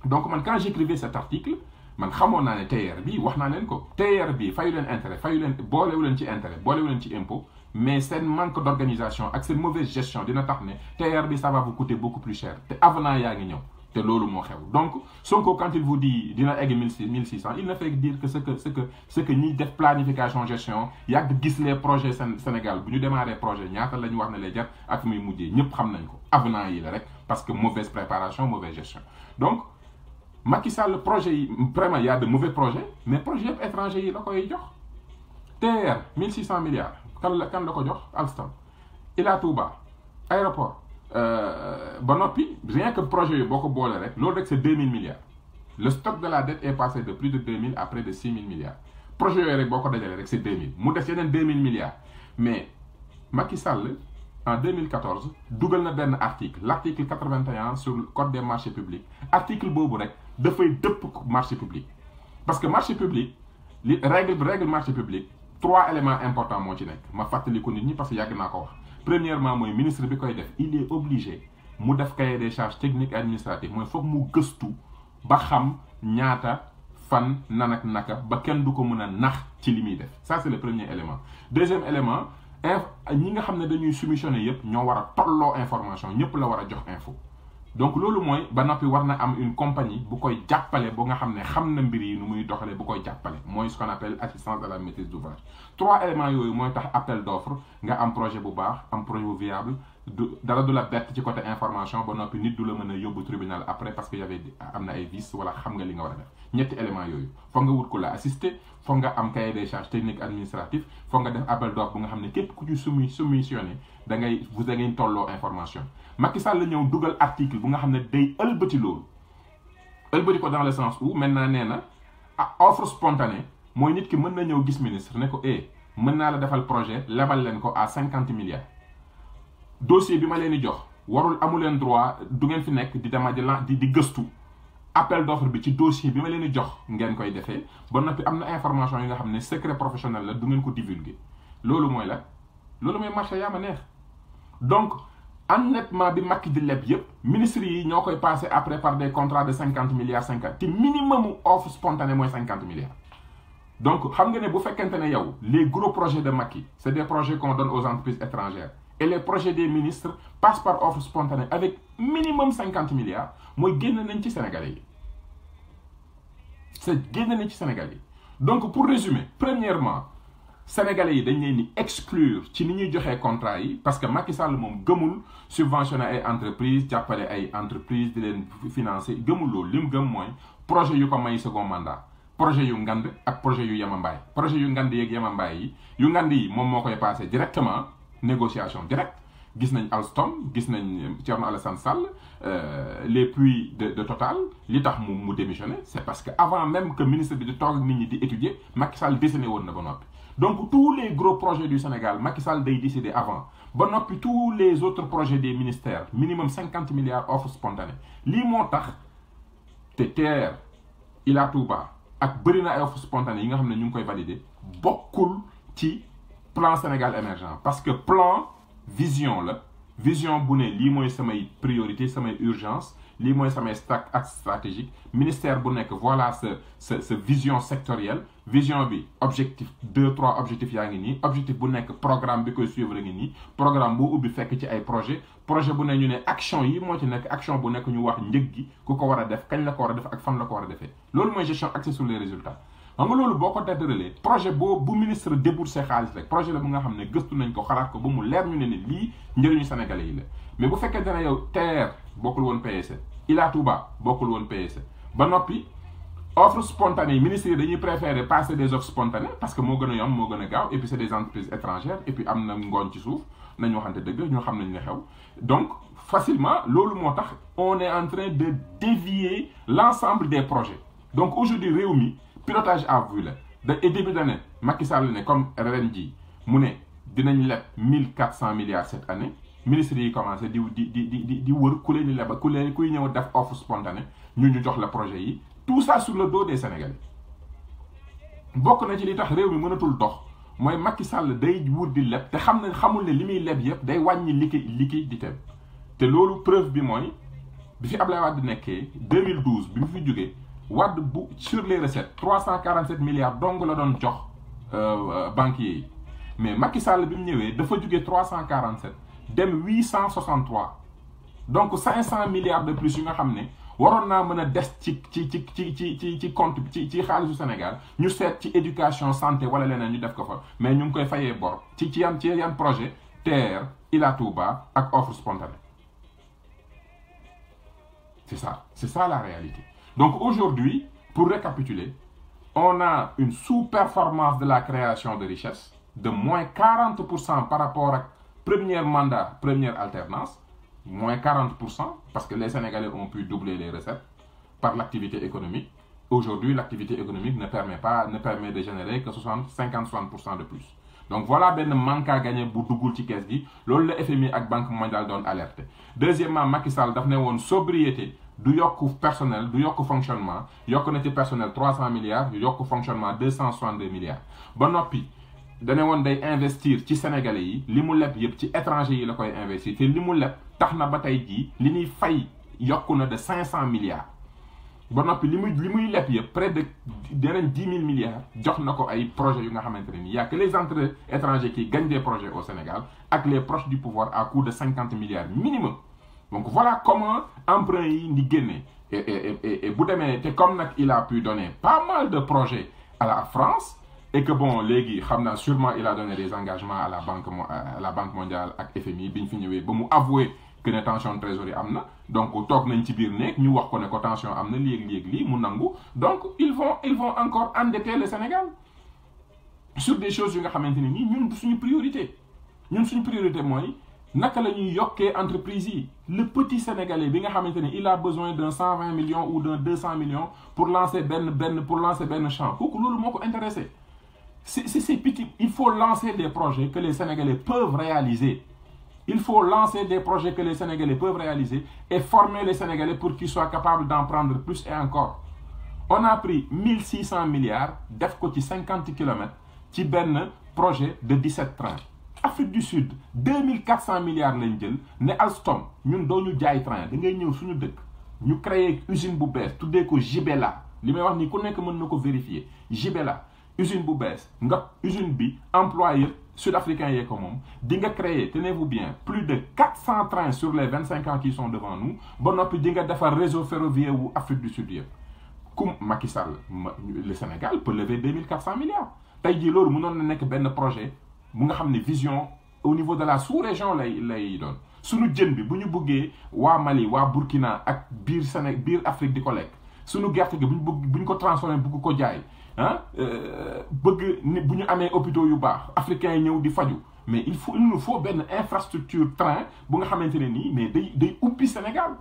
Donc man quand j'écrivais cet article man xamoon naa ne TER bi wax naa leen ko TER bi fayu leen intérêt fayu leen boolewu leen ci intérêt boolewu leen ci impôt. Mais c'est un manque d'organisation, avec cette mauvaise gestion, TRB, ça va vous coûter beaucoup plus cher. Avenant, il y a un donc, Sonko, quand il vous dit qu'il y a 1600, il ne fait que dire que ce que ni de planification, gestion, il y a les projets Sénégal, nous démarrer les projets, il y a des gens qui ont dit, nous savons avenant, parce que mauvaise préparation, mauvaise gestion. Donc, Macky Sall, le projet, vraiment, il y a de mauvais projets, mais projets étrangers, il y a TR, 1600 milliards. Quand le jox Alstom Ila Touba aéroport Bonopi, rien que le projet beaucoup bolé rek l'autre c'est 2000 milliards. Le stock de la dette est passé de plus de 2000 à près de 6000 milliards. Projet rek beaucoup dajale rek c'est 2000. Mu def yeneen 2000 milliards. Mais Macky Sall en 2014 dougal na ben article, l'article 81 sur le code des marchés publics. Article bobu rek da fay depp marché public. Parce que marché public règle marché public 3 éléments importants moo ci nekk ma fàttali ko nit ñi parce que yàgg naa ko wax. Premièrement mooy ministre bi koy def il est obligé mu def cahier des charges techniques et administratives mooy foog mu gëstu ba xam ñaata fan nan ak naka ba kenn du ko mën a nax ci li muy def ça c'est le premier élément. Deuxième élément ñi nga xam ne dañuy soumissionner yëpp ñoo war a tolloo information ñëpp la war a jox info. Donc loolu mooy ba noppi war na am une compagnie bu koy jàppale ba nga xam ne xam na mbir yi nu muy doxalee bu koy jàppale mooy ce qu'on appelle assistance à la maîtrise d'ouvrage. 3 éléments yooyu mooy tax appel d'offre nga am projet bu baax am projet bu viable dara du la bett ci côté information ba noppi nit du la mën a yóbbu tribunal après parce que am na ay vices wala xam nga li nga war a def ñetti éléments yooyu foog nga wut ko la assister foog nga am cahier des charges techniques administratifs foog nga def appel d'offre bu nga xam ne képp ku ci soumissionné da ngay tolloo information. Macky Sall la ñëw dugal article bu nga xam ne day ëlbati loolu ëlbati ko dans le sens où maintenant nee na offre spontanée mooy nit ki mën na ñëw gis ministre ne ko mën naa la defal projet lebal leen ko à 50 milliards dossier bi ma leen di jox warul amu leen droit du ngeen fi nekk di gëstu appel d'offre bi ci dossier bi ma leen di jox ngeen koy defee ba noppi am na information yi nga xam ne secret professionnel la du ngeen ko divulguer loolu mooy marché yaa ma neex donc. Endettement bi Macky di leb yëpp ministres yi ñoo koy passé après par des contrats de 50 milliards 50 te minimum offre spontanée mooy 50 milliards. Donc xam nga ne bu fekkente ne yow les gros projets de Macky c'est des projets qu'on donne aux entreprises étrangères et les projets des ministres passent par offre spontanée avec minimum 50 milliards mooy génn nañ ci Sénégalais yi donc pour résumer premièrement Sénégalais yi dañ leen di exclure ci ni ñuy joxee contrat yi parce que Macky Sall moom gëmul subventionner ay entreprises jàppale ay entreprises di leen financer gëmul loolu li mu gëm mooy projet yu ko may second mandat projet yu ngand ak projet yu yemambaay projet yu ngand yeeg yemambaay yi yu ngand yi moom moo koy passé directement négociation directe gis nañ Alstom gis nañ Thierno Alassane Sall les puits de Total li tax mu démissionné c'est parce que avant même que ministre bi di toog nit ñi di étudier Macky Sall dessiné woon na ba noppi. Donc tous les gros projets du Sénégal Macky Sall day décider avant ba noppi tous les autres projets des ministères minimum 50 milliards offre spontanée lii moo tax te TER Ila Touba ak bëri na ay offre spontanée yi nga xam ne ñu ngi koy valider bokkul ci plan Sénégal émergent parce que plan vision la vision bu ne lii mooy samay priorité samay urgence lii mooy samay stack ak stratégique ministère bu nekk voilà sa vision sectorielle vision bi objectif 2-3 objectifs yaa ngi nii objectif bu nekk programme bi koy suivre ngi nii programme bu ubbi fekk ci ay projet bu ne ñu ne action yi moo ci nekk action bu nekk ñu wax njëg gi ku ko war a def kañ la ko war a def ak fan la ko war a defee loolu mooy gestion axée sur les résultats xam nga loolu boo ko déterrelee projet bu ministre déboursé xaalis rek projet la bu nga xam ne gëstu nañ ko xalaat ko ba mu leer ñu ne lii njëriñu sénégalais yi la mais bu fekkente ne yow TER bokkul woon PSE Ila Touba bokkul woon PSE ba noppi offre spontanée ministres yi dañuy préférer passer des offres spontanées parce que moo gën a yomb moo gën a gaaw et puis c'est des entreprises étrangères et puis am na ngooñ ci suuf nañu waxante dëgg ñoo xam nañ ne xew donc facilement loolu moo tax on est en train de dévier l'ensemble des projets donc aujourd'hui réew mi pilotage à vue la et début d'année Macky Sall ne comme ren ji mu ne dinañ leb 1400 milliards cette année ministres yi commencé di wër ku leen di leba kuy ñëw def offre spontanée ñu jox la projet yi tout ça sur le dos des Sénégalais bokk na ci li tax réew mi mënatul dox mooy Macky Sall day wut di leb te xamul ne li muy leb yëpp day wàññi liquidité te loolu preuve bi mooy bi fi Abdoulaye Wade nekkee 2012 bi mu fi jógee Wade bu sur les recettes 347 milliards dong la doon jox banquiers yi mais Macky Sall bi mu ñëwee dafa jógee 347 dem 863 donc 500 milliards de plus yu nga xam ne waroon naa mën a des ci compte ci xaalisu Sénégal ñu seet ci éducation santé wala leneen ñu def ko fa mais ñu ngi koy fayee bor ci yan projet TER Ila Touba ak offre spontanée c'est ça la réalité. Donc aujourd'hui pour récapituler on a une sous-performance de la création de richesse de moins 40% par rapport ak premier mandat première alternance moins 40% parce que les Sénégalais ont pu doubler les recettes par l'activité économique. Aujourd'hui, l'activité économique ne permet de générer que 50-60% de plus. Donc voilà ben manque à gagner bu duggul ci caisse gi loolu la FMI ak Banque mondiale doon alerté. Deuxièmement, Macky Sall daf ne woon sobriété du yokk personnel du yokk fonctionnement yokk na ci personnel 300 milliards yokk fonctionnement 262 milliards ba noppi dane woon day investir ci sénégalais yi li mu leb yëpp ci étranger yi la koy investir te li mu leb tax na ba tey jii li ñuy fay yokku na de 500 milliards ba noppi li muy leb yëpp près de yeneen 10 000 milliards jox na ko ay projets yu nga xamante ne nii y a que les étrangers qui gagnent des projets au Sénégal ak les proches du pouvoir à coût de 50 milliards minimum. Donc voilà comment emprunt yi di génne et bu demee te comme nag il a pu donner pas mal de projets à la France et que bon léegi xam naa sûrement il a donné des engagements à la banque mondiale ak FMI bi ñu fi ñëwee ba mu avoué que ne tension de trésorerie am na donc toog nañ ci biir nekk ñu wax ko ne ko tension am na léegi lii mu nangu donc ils vont encore endetter le Sénégal sur des choses yu nga xamante ni nii ñun suñu priorité mooy naka la ñuy yokkee entreprise yi le petit sénégalais bi nga xamante ne il a besoin d'un 120 millions ou d'un 200 millions pour lancer benn champ kooku loolu moo ko intéressé c'est petit. Il faut lancer des projets que les Sénégalais peuvent réaliser. Il faut lancer des projets que les Sénégalais peuvent réaliser et former les Sénégalais pour qu'ils soient capables d'en prendre plus et encore. On a pris 1600 milliards def ko ci 50 kilomètres ci benn projet de 17 trains. Afrique du Sud 2400 milliards lañ jël ne Alstom ñun doo ñu jaay train da ngay ñëw suñu dëkk ñu créer usine bu bees tuddee ko Jibela li may wax ni ku nekk mën na ko vérifier Jibela usine bu bees nga usine bi employé sud-africains yee ko moom di nga créer tenez-vous bien plus de 400 trains sur les 25 ans qui sont devant nous ba noppi di nga defar réseau ferroviaire wu Afrique du Sud yëpp comme Macky Sall le Sénégal peut lever 2400 milliards tey jii loolu mënoon na nekk benn projet bu nga xam ne vision au niveau de la sous-région lay doon suñu jën bi bu ñu bëggee waa Mali waa Burkina ak biir Afrique di ko lekk suñu gerte gi bu ñu ko transformé bëgg ko jaay bëgg ni bu ñu amee hôpitaux yu baax africains yi ñëw di faju mais il nous faut benn infrastructure train bu nga xamante ne nii mais day ubbi Sénégal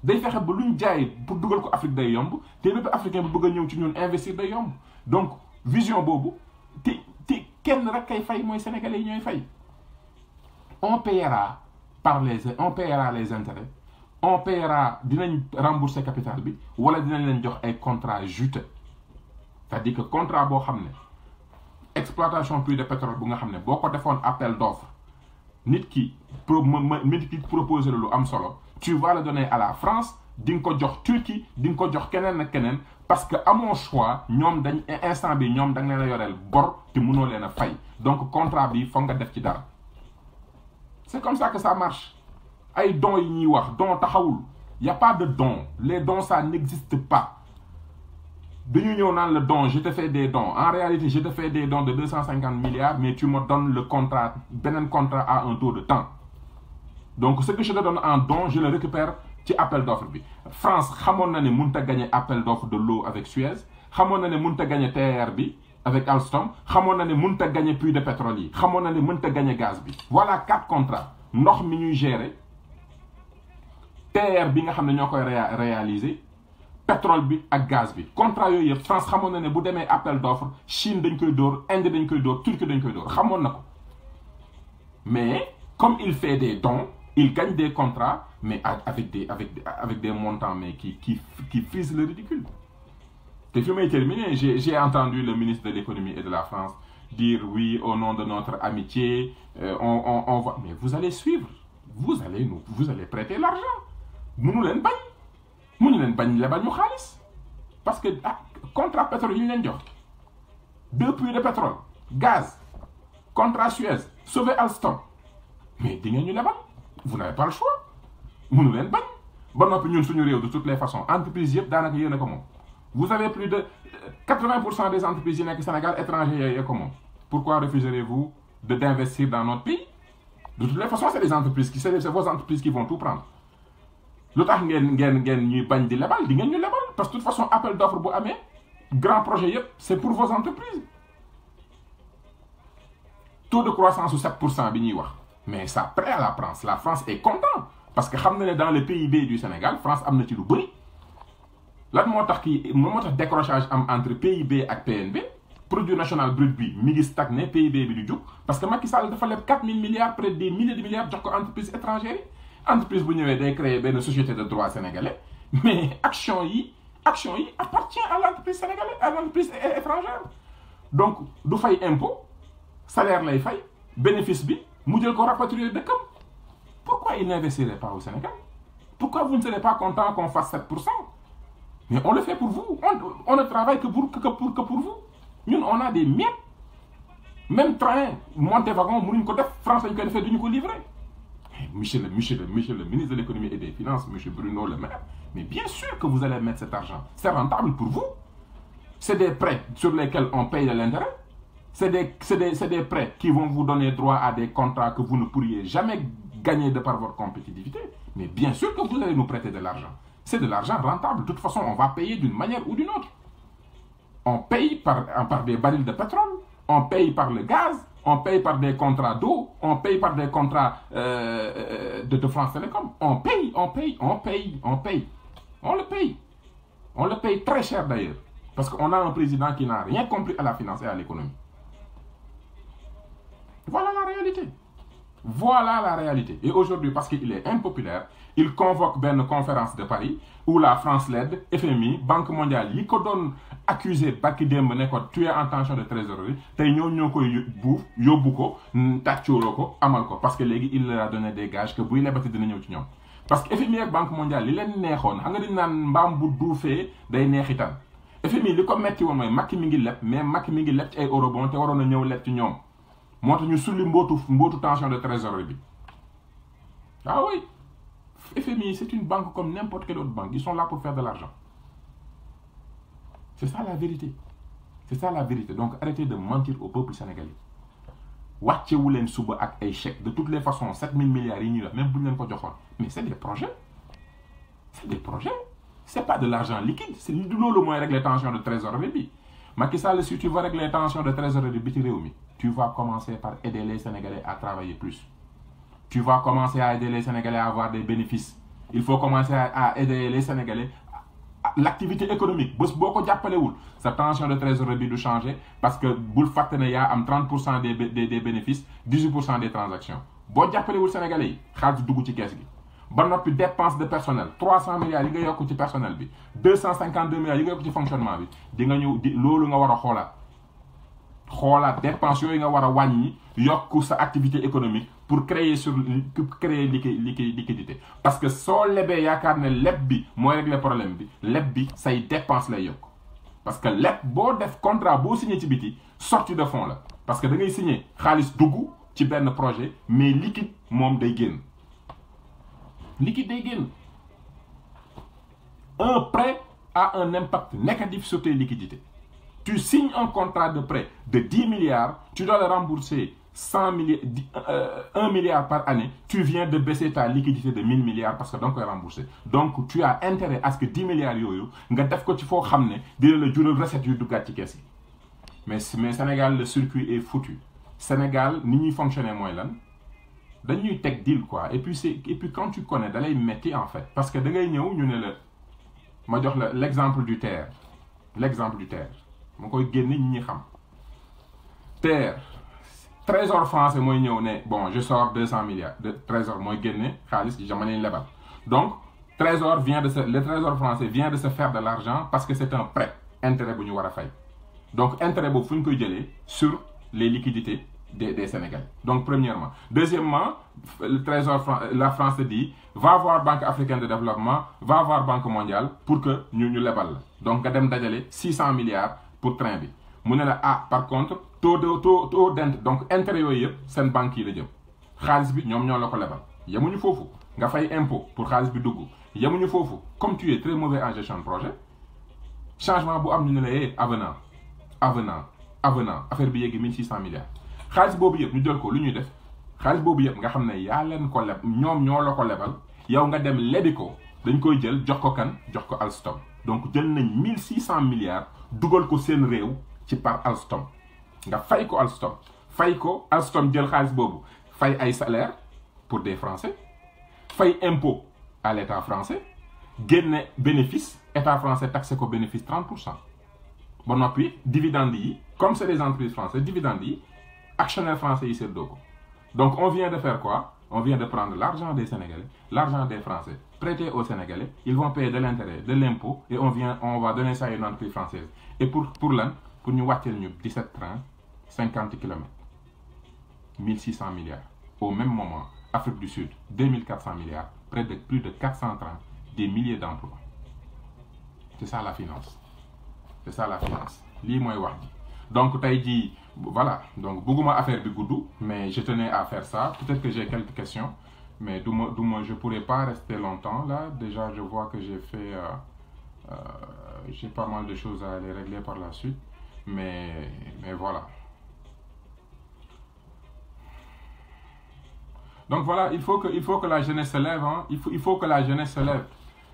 day fexe ba lu ñu jaay pour dugal ko Afrique day yomb te bépp africain bu bëgg a ñëw ci ñun investir day yomb donc vision boobu te kenn rek kay fay mooy sénégalais yi ñooy fay on paiera les intérêts on paiera dinañ rembourser capital bi wala dinañ leen jox ay contrat juteux c'est-à-dire que contrat boo xam ne exploitation puits de pétrole bu nga xam ne boo ko defoon appel d'offre nit ki proposé lu am solo tu vas le donner à la France di nga ko jox Turquie di nga ko jox keneen ak keneen parce que amoo choix ñoom dañ instant bi ñoom da nga leen a yoreel bor te mënoo leen a fay donc contrat bi foog nga def ci dara c'est comme ça que ça marche ay dons yi ñuy wax don taxawul y a pas de don les dons ça n'existe pas dañu ñëw naan le don je te fais des dons en réalité je te fais des dons de 250 milliards mais tu me donnes le contrat beneen contrat à un taux de temps donc ce que je te donne en don je le récupère ci appel d'offre bi France xamoon na ne mënut a gagner appel d'offre de l'eau avec Suez xamoon na ne mënut a gagner TER bi avec Alstom xamoon na ne mënut a gagner puits de pétrole yi xamoon na ne mënut a gagner gaz bi voilà 4 contrats ndox mi ñuy gérer TER bi nga xam ne ñoo koy réaliser pétrole bi ak gaz bi contrat yooyu yëpp France xamoon na ne bu demee appel d'offre Chine dañ koy dóor Inde dañ koy dóor Turquie dañ koy dóor xamoon na ko mais comme il fait des dons il gagne des contrats mais avec des montants mais qui frisent le ridicule. Et puis may terminer j'ai entendu le ministre de l'économie et de la France dire oui au nom de notre amitié on va mais vous allez suivre vous allez prêter l'argent mënu leen bañ lebal ñu xaalis parce que contrat pétrole yi ñu leen jox 2 puits de pétrole gaz contrat Suez sauver Alstom mais di ngeen ñu lebal vous n'avez pas le choix mënu leen bañ ba noppi ñun suñu réew de toutes les façons entreprise yëpp daanaka yéen a ko moom vous avez plus de 80% des entreprises yi nekk Sénégal étrangers yooyu ko moom pourquoi refuserez-vous d'investir dans notre pays de toutes les façons c'est vos entreprises qui vont tout prendre lu tax ngeen ñuy bañ di lebal di ngeen ñu lebal parce que de toute façon appel d'offre bu amee grand projet yëpp c'est pour vos entreprises taux de croissance su 7% bi ñuy wax mais ça plaît à la France est content parce que xam na ne dans le PIB du Sénégal France am na ci lu bëri lan moo tax décrochage am entre PIB ak PNB produit national brut bi mi ngi stagné PIB bi du jóg parce que Macky Sall dafa leb 4000 milliards près des milliers de milliards jox ko entreprise étrangère yi entreprise bu ñëwee day créer benn société de droit sénégalais mais action yi appartient à l'entreprise sénégalaise, à l'entreprise étrangère. Donc du fay impôt salaire lay fay bénéfice bi mu jël ko rapatrier dëkkam. Pourquoi ils n'investiraient pas au Sénégal? Pourquoi vous ne serez pas content qu'on fasse 7%? Mais on le fait pour vous. On ne travaille que pour vous. Nous, on a des miettes. Même train, monter wagon, nous ko def France lañ koy defee duñu ko livrer. Monsieur le ministre de l'économie et des finances, monsieur Bruno Le Maire, mais bien sûr que vous allez mettre cet argent. C'est rentable pour vous. C'est des prêts sur lesquels on paye de l'intérêt. C'est des prêts qui vont vous donner droit à des contrats que vous ne pourriez jamais gagner de par votre compétitivité. Mais bien sûr que vous allez nous prêter de l'argent. C'est de l'argent rentable. De toute façon, on va payer d'une manière ou d'une autre. On paye par des barils de pétrole, on paye par le gaz, on paye par des contrats d'eau, on paye par des contrats de France Télécom. On paye. On le paye. On le paye très cher d'ailleurs. Parce qu'on a un président qui n'a rien compris à la finance et à l'économie. Voilà la réalité. Voilà la réalité. Et aujourd'hui, parce qu'il est impopulaire, il convoque une conférence de Paris où la France l'aide, FMI, Banque mondiale, il donne accusé Baki Dembe tu es en tension de trésorerie, parce que il leur a donné des gages que vous l'avez donné. Parce que FMI et Banque mondiale, il est né, FMI, li ko metti woon mooy Macky mi ngi leb mais Macky mi ngi leb ci ay eurobond te waroon na ñëw leb ci ñoom moo tax ñu sulli mbootu tension de trésorerie bi. Ah oui, FMI c'est une banque comme n'importe quelle autre banque, ils sont là pour faire de l'argent. C'est ça la vérité. C'est ça la vérité. Donc arrêtez de mentir au peuple sénégalais. Wàccewu leen suba ak ay chèques de toutes les façons 7000 milliards yi ñuy wax même bu ñu leen ko joxoon mais c'est des projets. C'est des projets. C'est pas de l'argent liquide, c'est le moins régler les tensions de trésorerie. Macky Sall, si tu veux régler les tensions de trésorerie, tu vas commencer par aider les Sénégalais à travailler plus. Tu vas commencer à aider les Sénégalais à avoir des bénéfices. Il faut commencer à aider les Sénégalais à l'activité économique. Si vous avez sa tension de trésorerie doit changer parce que vous faites 30% des bénéfices, 18% des transactions. Si vous avez les Sénégalais, vous avez des caisses. Bon, puis dépenses de personnel 300 milliards yi nga yokk ci personnel bi 252 milliards yi nga yokk ci fonctionnement bi di nga ñëw loolu nga war a xoolaat dépenses yooyu nga war a wàññi yokk sa activité économique pour créer liquidité parce que soo lebee yaakaar ne leb bi mooy régler problème bi leb bi say dépenses lay yokk parce que leb boo def contrat boo signé ci biti sortie de fonds la parce que da ngay signé xaalis dugg ci benn projet mais liquide moom day génn. Liquide des gains. Un prêt a un impact négatif sur tes liquidités. Tu signes un contrat de prêt de 10 milliards, tu dois le rembourser 100 1 milliard par année, tu viens de baisser ta liquidité de 1000 milliards parce que donc tu es remboursé. Donc tu as intérêt à ce que 10 milliards yoyo, nga def ko ci fo xamné dina la jural recette yu dugat ci caisse. Mais Sénégal, le circuit est foutu. Sénégal, ni ñuy fonctionner moy lan? Dañuy tek deal quoi et puis quand tu connais da lay metti en fait parce que da ngay ñëw ñu ne la ma jox la l'exemple du TER ma koy génn ñi xam TER trésor français mooy ñëw ne bon je sors 200 milliards de trésor mooy génne xaalis ci jamono lebal donc le trésor français vient de se faire de l'argent parce que c'est un prêt intérêt bu ñu war a fay donc intérêt boobu fu ñu koy jëlee sur les liquidités des Sénégalais. Donc, premièrement. Deuxièmement, le Trésor, la France dit, va voir Banque africaine de développement, va voir Banque mondiale pour que nous lebal. Donc, nous avons 600 milliards pour train. Nous avons par contre, taux d'intérêt. Donc, intérêt, c'est une banque qui est là. Khalis bi, nous avons le lebal. Yamouni fofu, nga fay impôt pour khalis bi dougou. Yamouni fofu, comme tu es très mauvais en gestion de projet, changement bu am ñu ne avenant, affaire bi yegg 1600 milliards. Xaalis boobu yëpp ñu jël ko lu ñuy def xaalis boobu yëpp nga xam ne yaa leen ko leb ñoom ñoo la ko lebal yow nga dem lebi ko dañ koy jël jox ko kan jox ko Alstom donc jël nañ 1600 milliards dugal ko seen réew ci par Alstom nga fay ko Alstom jël xaalis boobu fay ay salaire pour des Français fay impôt à l'État français génne bénéfice État français taxé ko bénéfice 30%. Bon noppi dividende yi comme c'est des entreprises françaises dividende yi actionnaires français ici. Donc on vient de faire quoi? On vient de prendre l'argent des Sénégalais, l'argent des Français, prêter aux Sénégalais, ils vont payer de l'intérêt, de l'impôt, et on va donner ça à une entreprise française. Et pour l'an, pour nous watcher 17 trains, 50 km, 1600 milliards. Au même moment, Afrique du Sud, 2400 milliards, près de plus de 400 trains, des milliers d'emplois. C'est ça la finance. C'est ça la finance. Li moy wax ji. Donc tay dit voilà, donc bëgguma affaire bi goudou, mais je tenais à faire ça. Peut-être que j'ai quelques questions, mais je pourrais pas rester longtemps là. Déjà, je vois que j'ai fait j'ai pas mal de choses à aller régler par la suite, mais voilà. Donc voilà, il faut que la jeunesse se lève, hein. Il faut que la jeunesse se lève.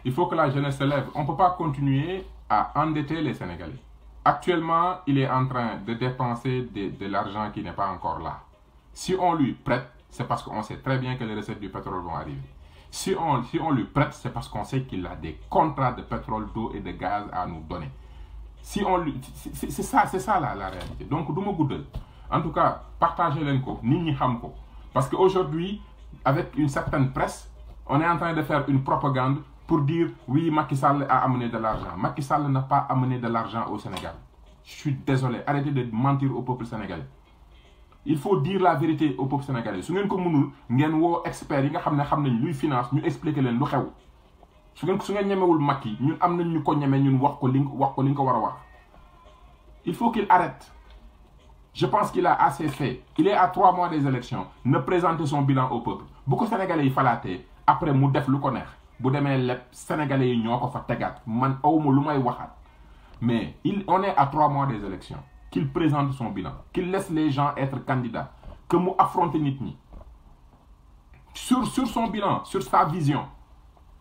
Il faut que la jeunesse se lève. On ne peut pas continuer à endetter les Sénégalais. Actuellement, il est en train de dépenser de l'argent qui n'est pas encore là. Si on lui prête, c'est parce qu'on sait très bien que les recettes du pétrole vont arriver. Si on lui prête, c'est parce qu'on sait qu'il a des contrats de pétrole, d'eau et de gaz à nous donner. Si on lui, c'est ça la réalité. Donc, en tout cas, partagez l'info, ni hamko. Parce qu'aujourd'hui, avec une certaine presse, on est en train de faire une propagande pour dire oui, Macky Sall a amené de l'argent. Macky Sall n'a pas amené de l'argent au Sénégal. Je suis désolé, arrêtez de mentir au peuple sénégalais. Il faut dire la vérité au peuple sénégalais. Si vous avez des experts qui savent lui finance, nous expliquer les lu xew. Si vous avez Macky, nous avons il faut qu'il arrête. Je pense qu'il a assez fait. Il est à 3 mois des élections. Ne présenter son bilan au peuple. Beaucoup de Sénégalais il fallait après mu def lu ko neex. Bu démé lepp Sénégalais yi ñoko fa tégat. Man awuma lu may waxat. Mais on est à 3 mois des élections. Qu'il présente son bilan, qu'il laisse les gens être candidats, que mu affronte nit ñi. Sur son bilan, sur sa vision,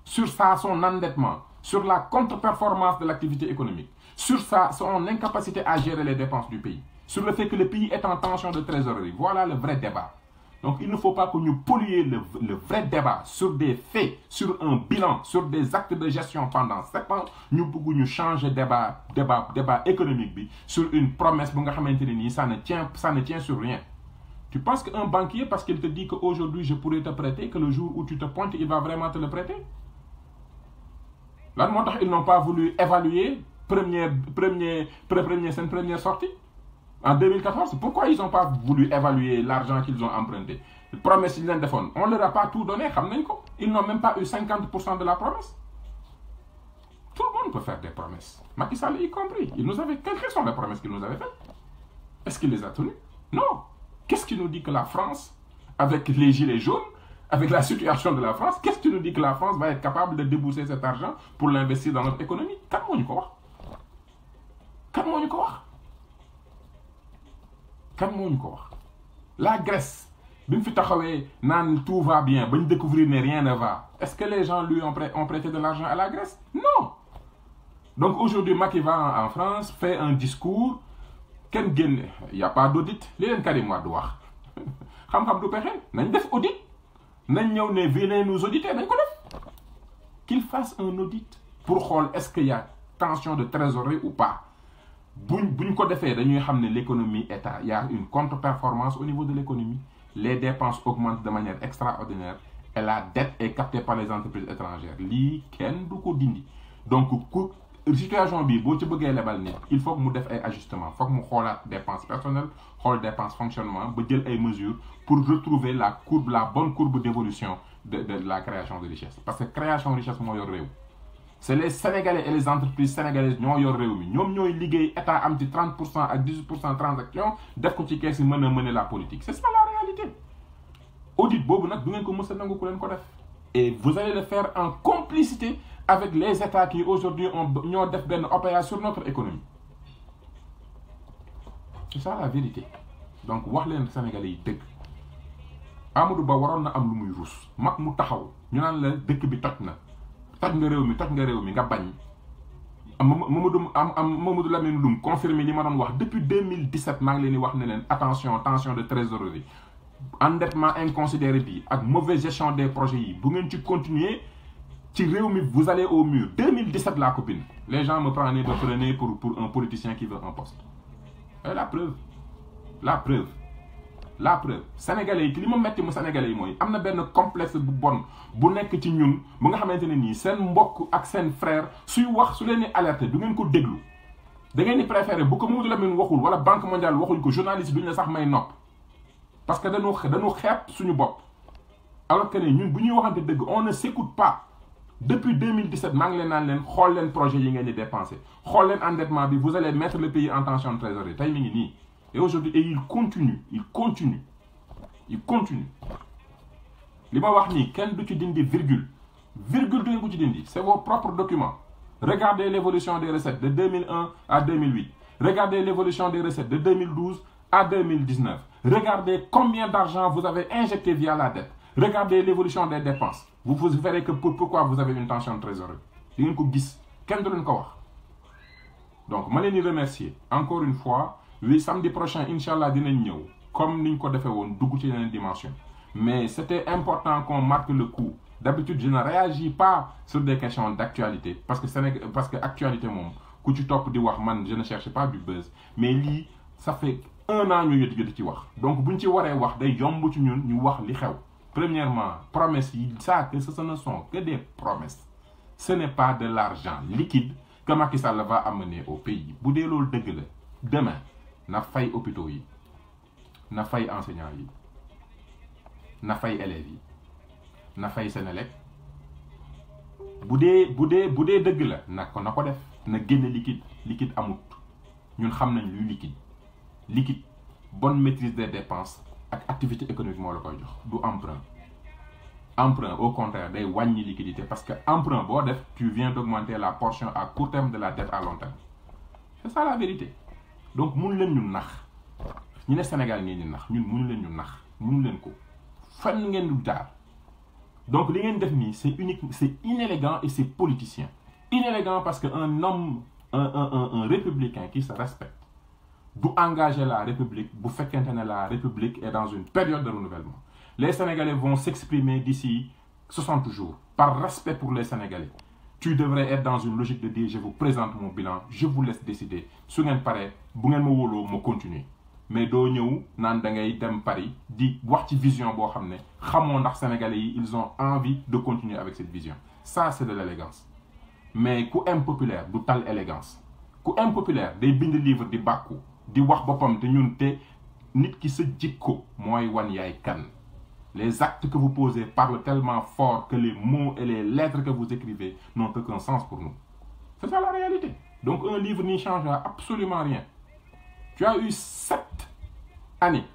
sur son endettement, sur la contre-performance de l'activité économique, sur son incapacité à gérer les dépenses du pays, sur le fait que le pays est en tension de trésorerie. Voilà le vrai débat. Donc il ne faut pas que nous polluions le vrai débat sur des faits, sur un bilan, sur des actes de gestion pendant 7 ans. Nous pouvons changer débat économique sur une promesse, ça ne tient sur rien. Tu penses qu'un banquier, parce qu'il te dit qu'aujourd'hui je pourrais te prêter, que le jour où tu te pointes, il va vraiment te le prêter? Là, ils n'ont pas voulu évaluer première sortie. En 2014, pourquoi ils n'ont pas voulu évaluer l'argent qu'ils ont emprunté? Les promesses qu'ils ont fait, on ne leur a pas tout donné. Ils n'ont même pas eu 50% de la promesse. Tout le monde peut faire des promesses. Macky Sall y compris. Quelles sont les promesses qu'il nous avait faites? Est-ce qu'il les a tenues? Non. Qu'est-ce qui nous dit que la France, avec les gilets jaunes, avec la situation de la France, qu'est-ce qui nous dit que la France va être capable de débourser cet argent pour l'investir dans notre économie? La Grèce, tout va bien, découvrir que rien ne va. Est-ce que les gens lui ont prêté de l'argent à la Grèce? Non. Donc aujourd'hui, Macky va en France, fait un discours. Il n'y a pas d'audit. Venez nous auditer. Qu'il fasse un audit pour voir est-ce qu'il y a tension de trésorerie ou pas. L'économie il y a une contre-performance au niveau de l'économie. Les dépenses augmentent de manière extraordinaire et la dette est captée par les entreprises étrangères. Donc, la situation il faut que nous fassions des ajustements. Il faut que nous fassions des dépenses personnelles, des dépenses fonctionnement, des mesures pour retrouver la bonne courbe d'évolution de la création de richesse. Parce que la création de richesse, c'est les Sénégalais et les entreprises sénégalaises qui ont réuni. Nous avons ligué l'État à 30% à 18% de transactions, def ko ci caisse mener la politique. C'est ça la réalité. Audit bobu nak du ngeen ko mësa nangu ku len ko def. Et vous allez le faire en complicité avec les États qui aujourd'hui ont def ben opération sur notre économie. C'est ça la vérité. Donc wax len Sénégalais yi deug. Amadou Ba waron na am lu muy rouss. Mak mu taxaw ñu nan la dëkk bi toj na. Toj nga réew mi nga bañ. Mamadou Lamine Loum confirmé li ma doon wax depuis 2017 maa ngi leen di wax ne leen attention tension de trésorerie endettement inconsidéré bi ak mauvaise gestion des projets yi bu ngeen ci continuer ci réew mi vous allez au mur. 2017 la copine. Les gens me prenaient pour un politicien qui veut un poste. Et la preuve la preuve sénégalais yi li ma metti mu sénégalais yi mooy am na benn complexe bu bon bu nekk ci ñun bu nga xamante ne nii seen mbokk ak seen frère suy wax su leen di alerter du ngeen ko déglu da ngeen di préférer bu ko Mamadou Lamine waxul wala Banque mondiale waxuñ ko journaliste duñ la sax may nopp parce que dañu xeeb suñu bopp alors que ne ñun bu ñuy waxante dëgg on ne s'écoute pas depuis 2017 maa ngi leen naan leen xool leen projet yi ngeen di dépenser xool leen endettement bi vous allez mettre le pays en tension de trésorerie tey mi ngi nii et aujourd'hui il continue li ma wax nii kenn du ci dindi virgule du ngeen ko ci dindi c'est vos propres documents. Regardez l'évolution des recettes de 2001 à 2008. Regardez l'évolution des recettes de 2012 à 2019. Regardez combien d'argent vous avez injecté via la dette. Regardez l'évolution des dépenses. Vous verrez que pourquoi vous avez une tension de trésorerie. Di ngeen ko gis kenn du leen ko wax. Donc ma leen di remercier encore une fois. Oui, samedi prochain inchallah dinañ ñëw comme niñ ko defee woon dugg ci yeneen dimension. Mais c'était important qu'on marque le coup. D'habitude, je ne réagis pas sur des questions d'actualité parce que actualité moom ku ci topp di wax man je ne cherche pas du buzz mais lii ça fait 1 an ñu yëti ci wax donc buñ ci waree wax day yomb ci ñun ñu wax li xew. Premièrement, promesses yi ça que ce ne sont que des promesses. Ce n'est pas de l'argent liquide que Macky Sall va amener au pays. Bu dee loolu dëgg la demain na fay hôpitaux yi na fay enseignants yi na fay élèves yi. na fay Senelec bu dee dëgg la na ko def na génne liquide amut ñun xam nañ luy liquide bonne maîtrise des dépenses ak activité économique moo la koy jox du emprunt au contraire day wàññi liquidité parce que emprunt boo def tu viens d'augmenter la portion à court terme de la dette à long terme c'est ça la vérité donc mënu leen ñu nax ñu ne Sénégal ngeen ñu nax ñun mënu leen ñu nax mënu leen ko fan ngeen du jaar. Donc, li ngeen def nii c'est inélégant et c'est politicien. Inélégant parce qu'un homme, un républicain qui se respecte, doit engager la République, bu fekkente ne la République est dans une période de renouvellement. Les Sénégalais vont s'exprimer d'ici 60 jours, par respect pour les Sénégalais. Tu devrais être dans une logique de dire, je vous présente mon bilan, je vous laisse décider. Su ngeen paree, bu ngeen ma wóoloo ma continuer. Mais doo ñëw naan da ngay dem Paris di wax ci vision boo xam ne xamoo ndax sénégalais yi ils ont envie de continuer avec cette vision ça c'est de l'élégance mais ku impopulaire du tal élégance ku impopulaire day bind livre di bàkku di wax boppam te ñun te nit ki sa jikko mooy wan yaay kan les actes que vous posez parlent tellement fort que les mots et les lettres que vous écrivez n'ont aucun sens pour nous c'est ça la réalité donc un livre n'y changera absolument rien. Tu as eu 7 années,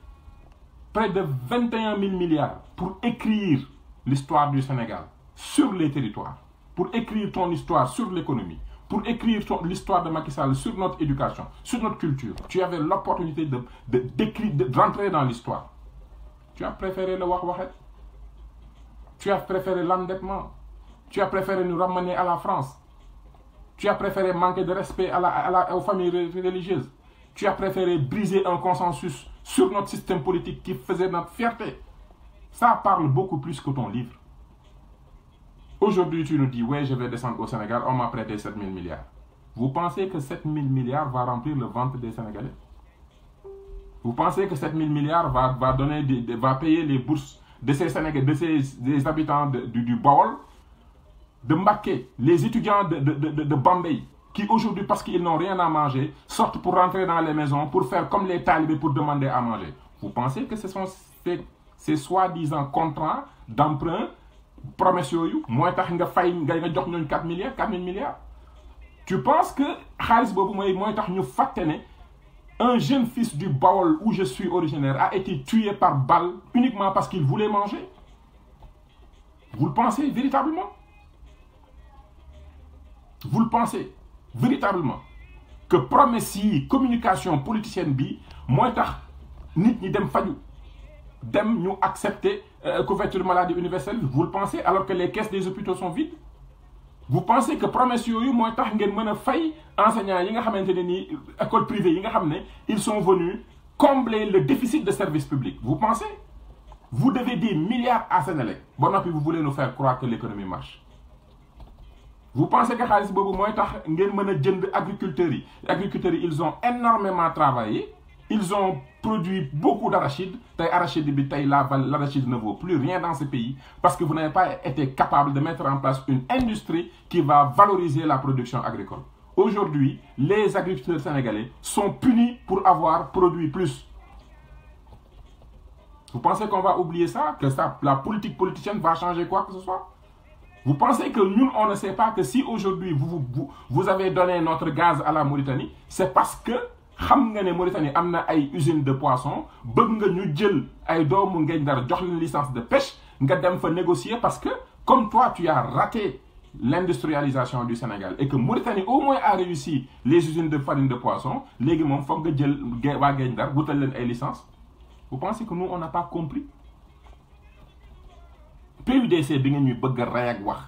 près de 21 000 milliards pour écrire l'histoire du Sénégal sur les territoires, pour écrire ton histoire sur l'économie, pour écrire l'histoire de Macky Sall sur notre éducation, sur notre culture. Tu avais l'opportunité de rentrer dans l'histoire. Tu as préféré le wax-waxet. Tu as préféré l'endettement. Tu as préféré nous ramener à la France. Tu as préféré manquer de respect aux familles religieuses. Tu as préféré briser un consensus sur notre système politique qui faisait notre fierté. Ça parle beaucoup plus que ton livre. Aujourd'hui, tu nous dis, ouais, je vais descendre au Sénégal, on m'a prêté 7 000 milliards. Vous pensez que 7 000 milliards va remplir le ventre des Sénégalais? Vous pensez que 7 000 milliards va payer les bourses de ces Sénégalais, des habitants du Baol, de Mbacké, les étudiants de Bambey, qui aujourd'hui, parce qu'ils n'ont rien à manger, sortent pour rentrer dans les maisons, pour faire comme les talibés pour demander à manger. Vous pensez que ce sont ces soi-disant contrats d'emprunt, promesses moi tax nga fay nga jox ñooñu 4 000 milliards. Tu penses que xaalis boobu mooy tax ñu fàtte ne un jeune fils du Baol où je suis originaire a été tué par balle uniquement parce qu'il voulait manger? Vous le pensez véritablement? Vous le pensez véritablement que promesse yi communication politicienne bi mooy tax nit ñi dem faju dem ñu accepter couverture maladie universelle? Vous le pensez alors que les caisses des hôpitaux sont vides? Vous pensez que promesse yooyu mooy tax ngeen mën a fay enseignants yi nga xamante ne nii école privée yi nga xam ne ils sont venus combler le déficit de service public? Vous pensez? Vous devez des milliards à Senelec ba noppi vous voulez nous faire croire que l'économie marche. Vous pensez que xaalis boobu mooy tax ngeen mën a jënd agriculteurs yi ils ont énormément travaillé Ils ont produit beaucoup d'arachides. L'arachide ne vaut plus rien dans ce pays parce que vous n'avez pas été capable de mettre en place une industrie qui va valoriser la production agricole. Aujourd'hui, les agriculteurs sénégalais sont punis pour avoir produit plus. Vous pensez qu'on va oublier ça? Que la politique politicienne va changer quoi que ce soit? Vous pensez que nous, on ne sait pas que si aujourd'hui vous avez donné notre gaz à la Mauritanie, c'est parce que xam nga ne Mauritanie am na ay usine de poisson, bëgg nga ñu jël ay doomu ngeen dar jox leen licence de pêche nga dem fa négocier parce que comme toi tu as raté l'industrialisation du Sénégal et que Mauritanie au moins a réussi les usines de farine de poisson, léegi moom foog nga jël waa ngeen dar wutal leen ay licence. Vous pensez que nous on n'a pas compris? PUDC bi nga ñuy bëgg ray ak wax,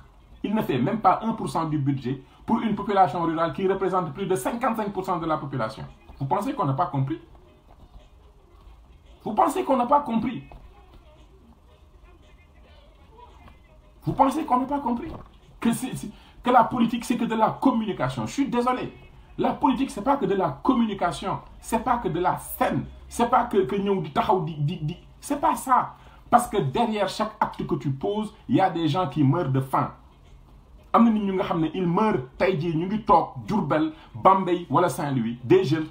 il ne fait même pas 1% du budget pour une population rurale qui représente plus de 55% de la population. Vous pensez qu'on n'a pas compris? Vous pensez qu'on n'a pas compris? Vous pensez qu'on n'a pas compris? Que la politique, c'est que de la communication. Je suis désolé. La politique, c'est pas que de la communication. C'est pas que de la scène. C'est pas que nous c'est pas ça. Parce que derrière chaque acte que tu poses, il y a des gens qui meurent de faim. Ils meurent, Diourbel, Bambey, Wala Saint-Louis, des jeunes,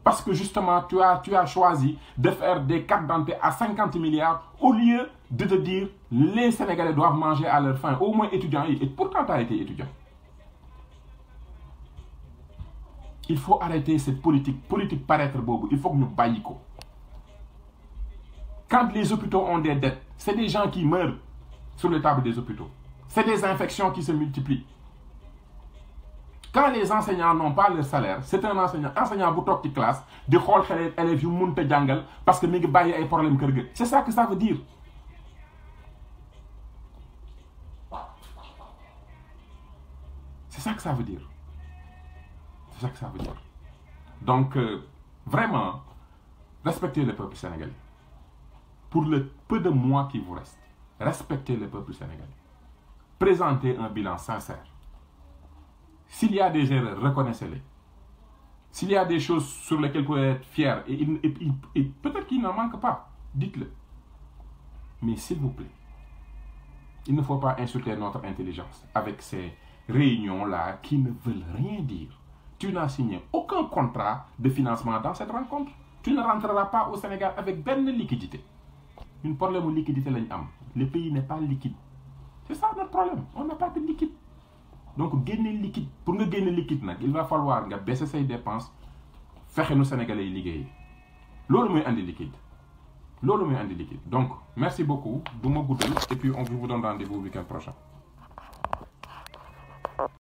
parce que justement tu as choisi de faire des cartes d'identité à 50 milliards au lieu de te dire les Sénégalais doivent manger à leur faim, au moins étudiants. Et pourquoi tu as été étudiant? Il faut arrêter cette politique paraître bobo, il faut que nous baillions. Quand les hôpitaux ont des dettes, c'est des gens qui meurent sur les tables des hôpitaux. C'est des infections qui se multiplient. Quand les enseignants n'ont pas leur salaire, c'est un enseignant boutok de classe, de xol élèves yu munta jangal parce que mi ngi bayyi ay problème kër ga. C'est ça que ça veut dire. C'est ça que ça veut dire. C'est ça que ça veut dire. Donc vraiment respectez le peuple sénégalais. Pour le peu de mois qui vous reste, respectez le peuple sénégalais. Présentez un bilan sincère. S'il y a des erreurs, reconnaissez-les. S'il y a des choses sur lesquelles vous pouvez être fiers, et peut-être qu'il n'en manque pas, dites-le. Mais s'il vous plaît, il ne faut pas insulter notre intelligence avec ces réunions-là qui ne veulent rien dire. Tu n'as signé aucun contrat de financement dans cette rencontre. Tu ne rentreras pas au Sénégal avec bonne liquidité. Un problème de liquidité, le pays n'est pas liquide. C'est ça notre problème. On n'a pas de liquide. Donc, gagner liquide. Pour gagner liquide, il va falloir baisser ses dépenses, faire que nos Sénégalais liguent. L'autre est un liquide. L'autre est un liquide. Donc, merci beaucoup. Et puis, on vous donne rendez-vous le week-end prochain.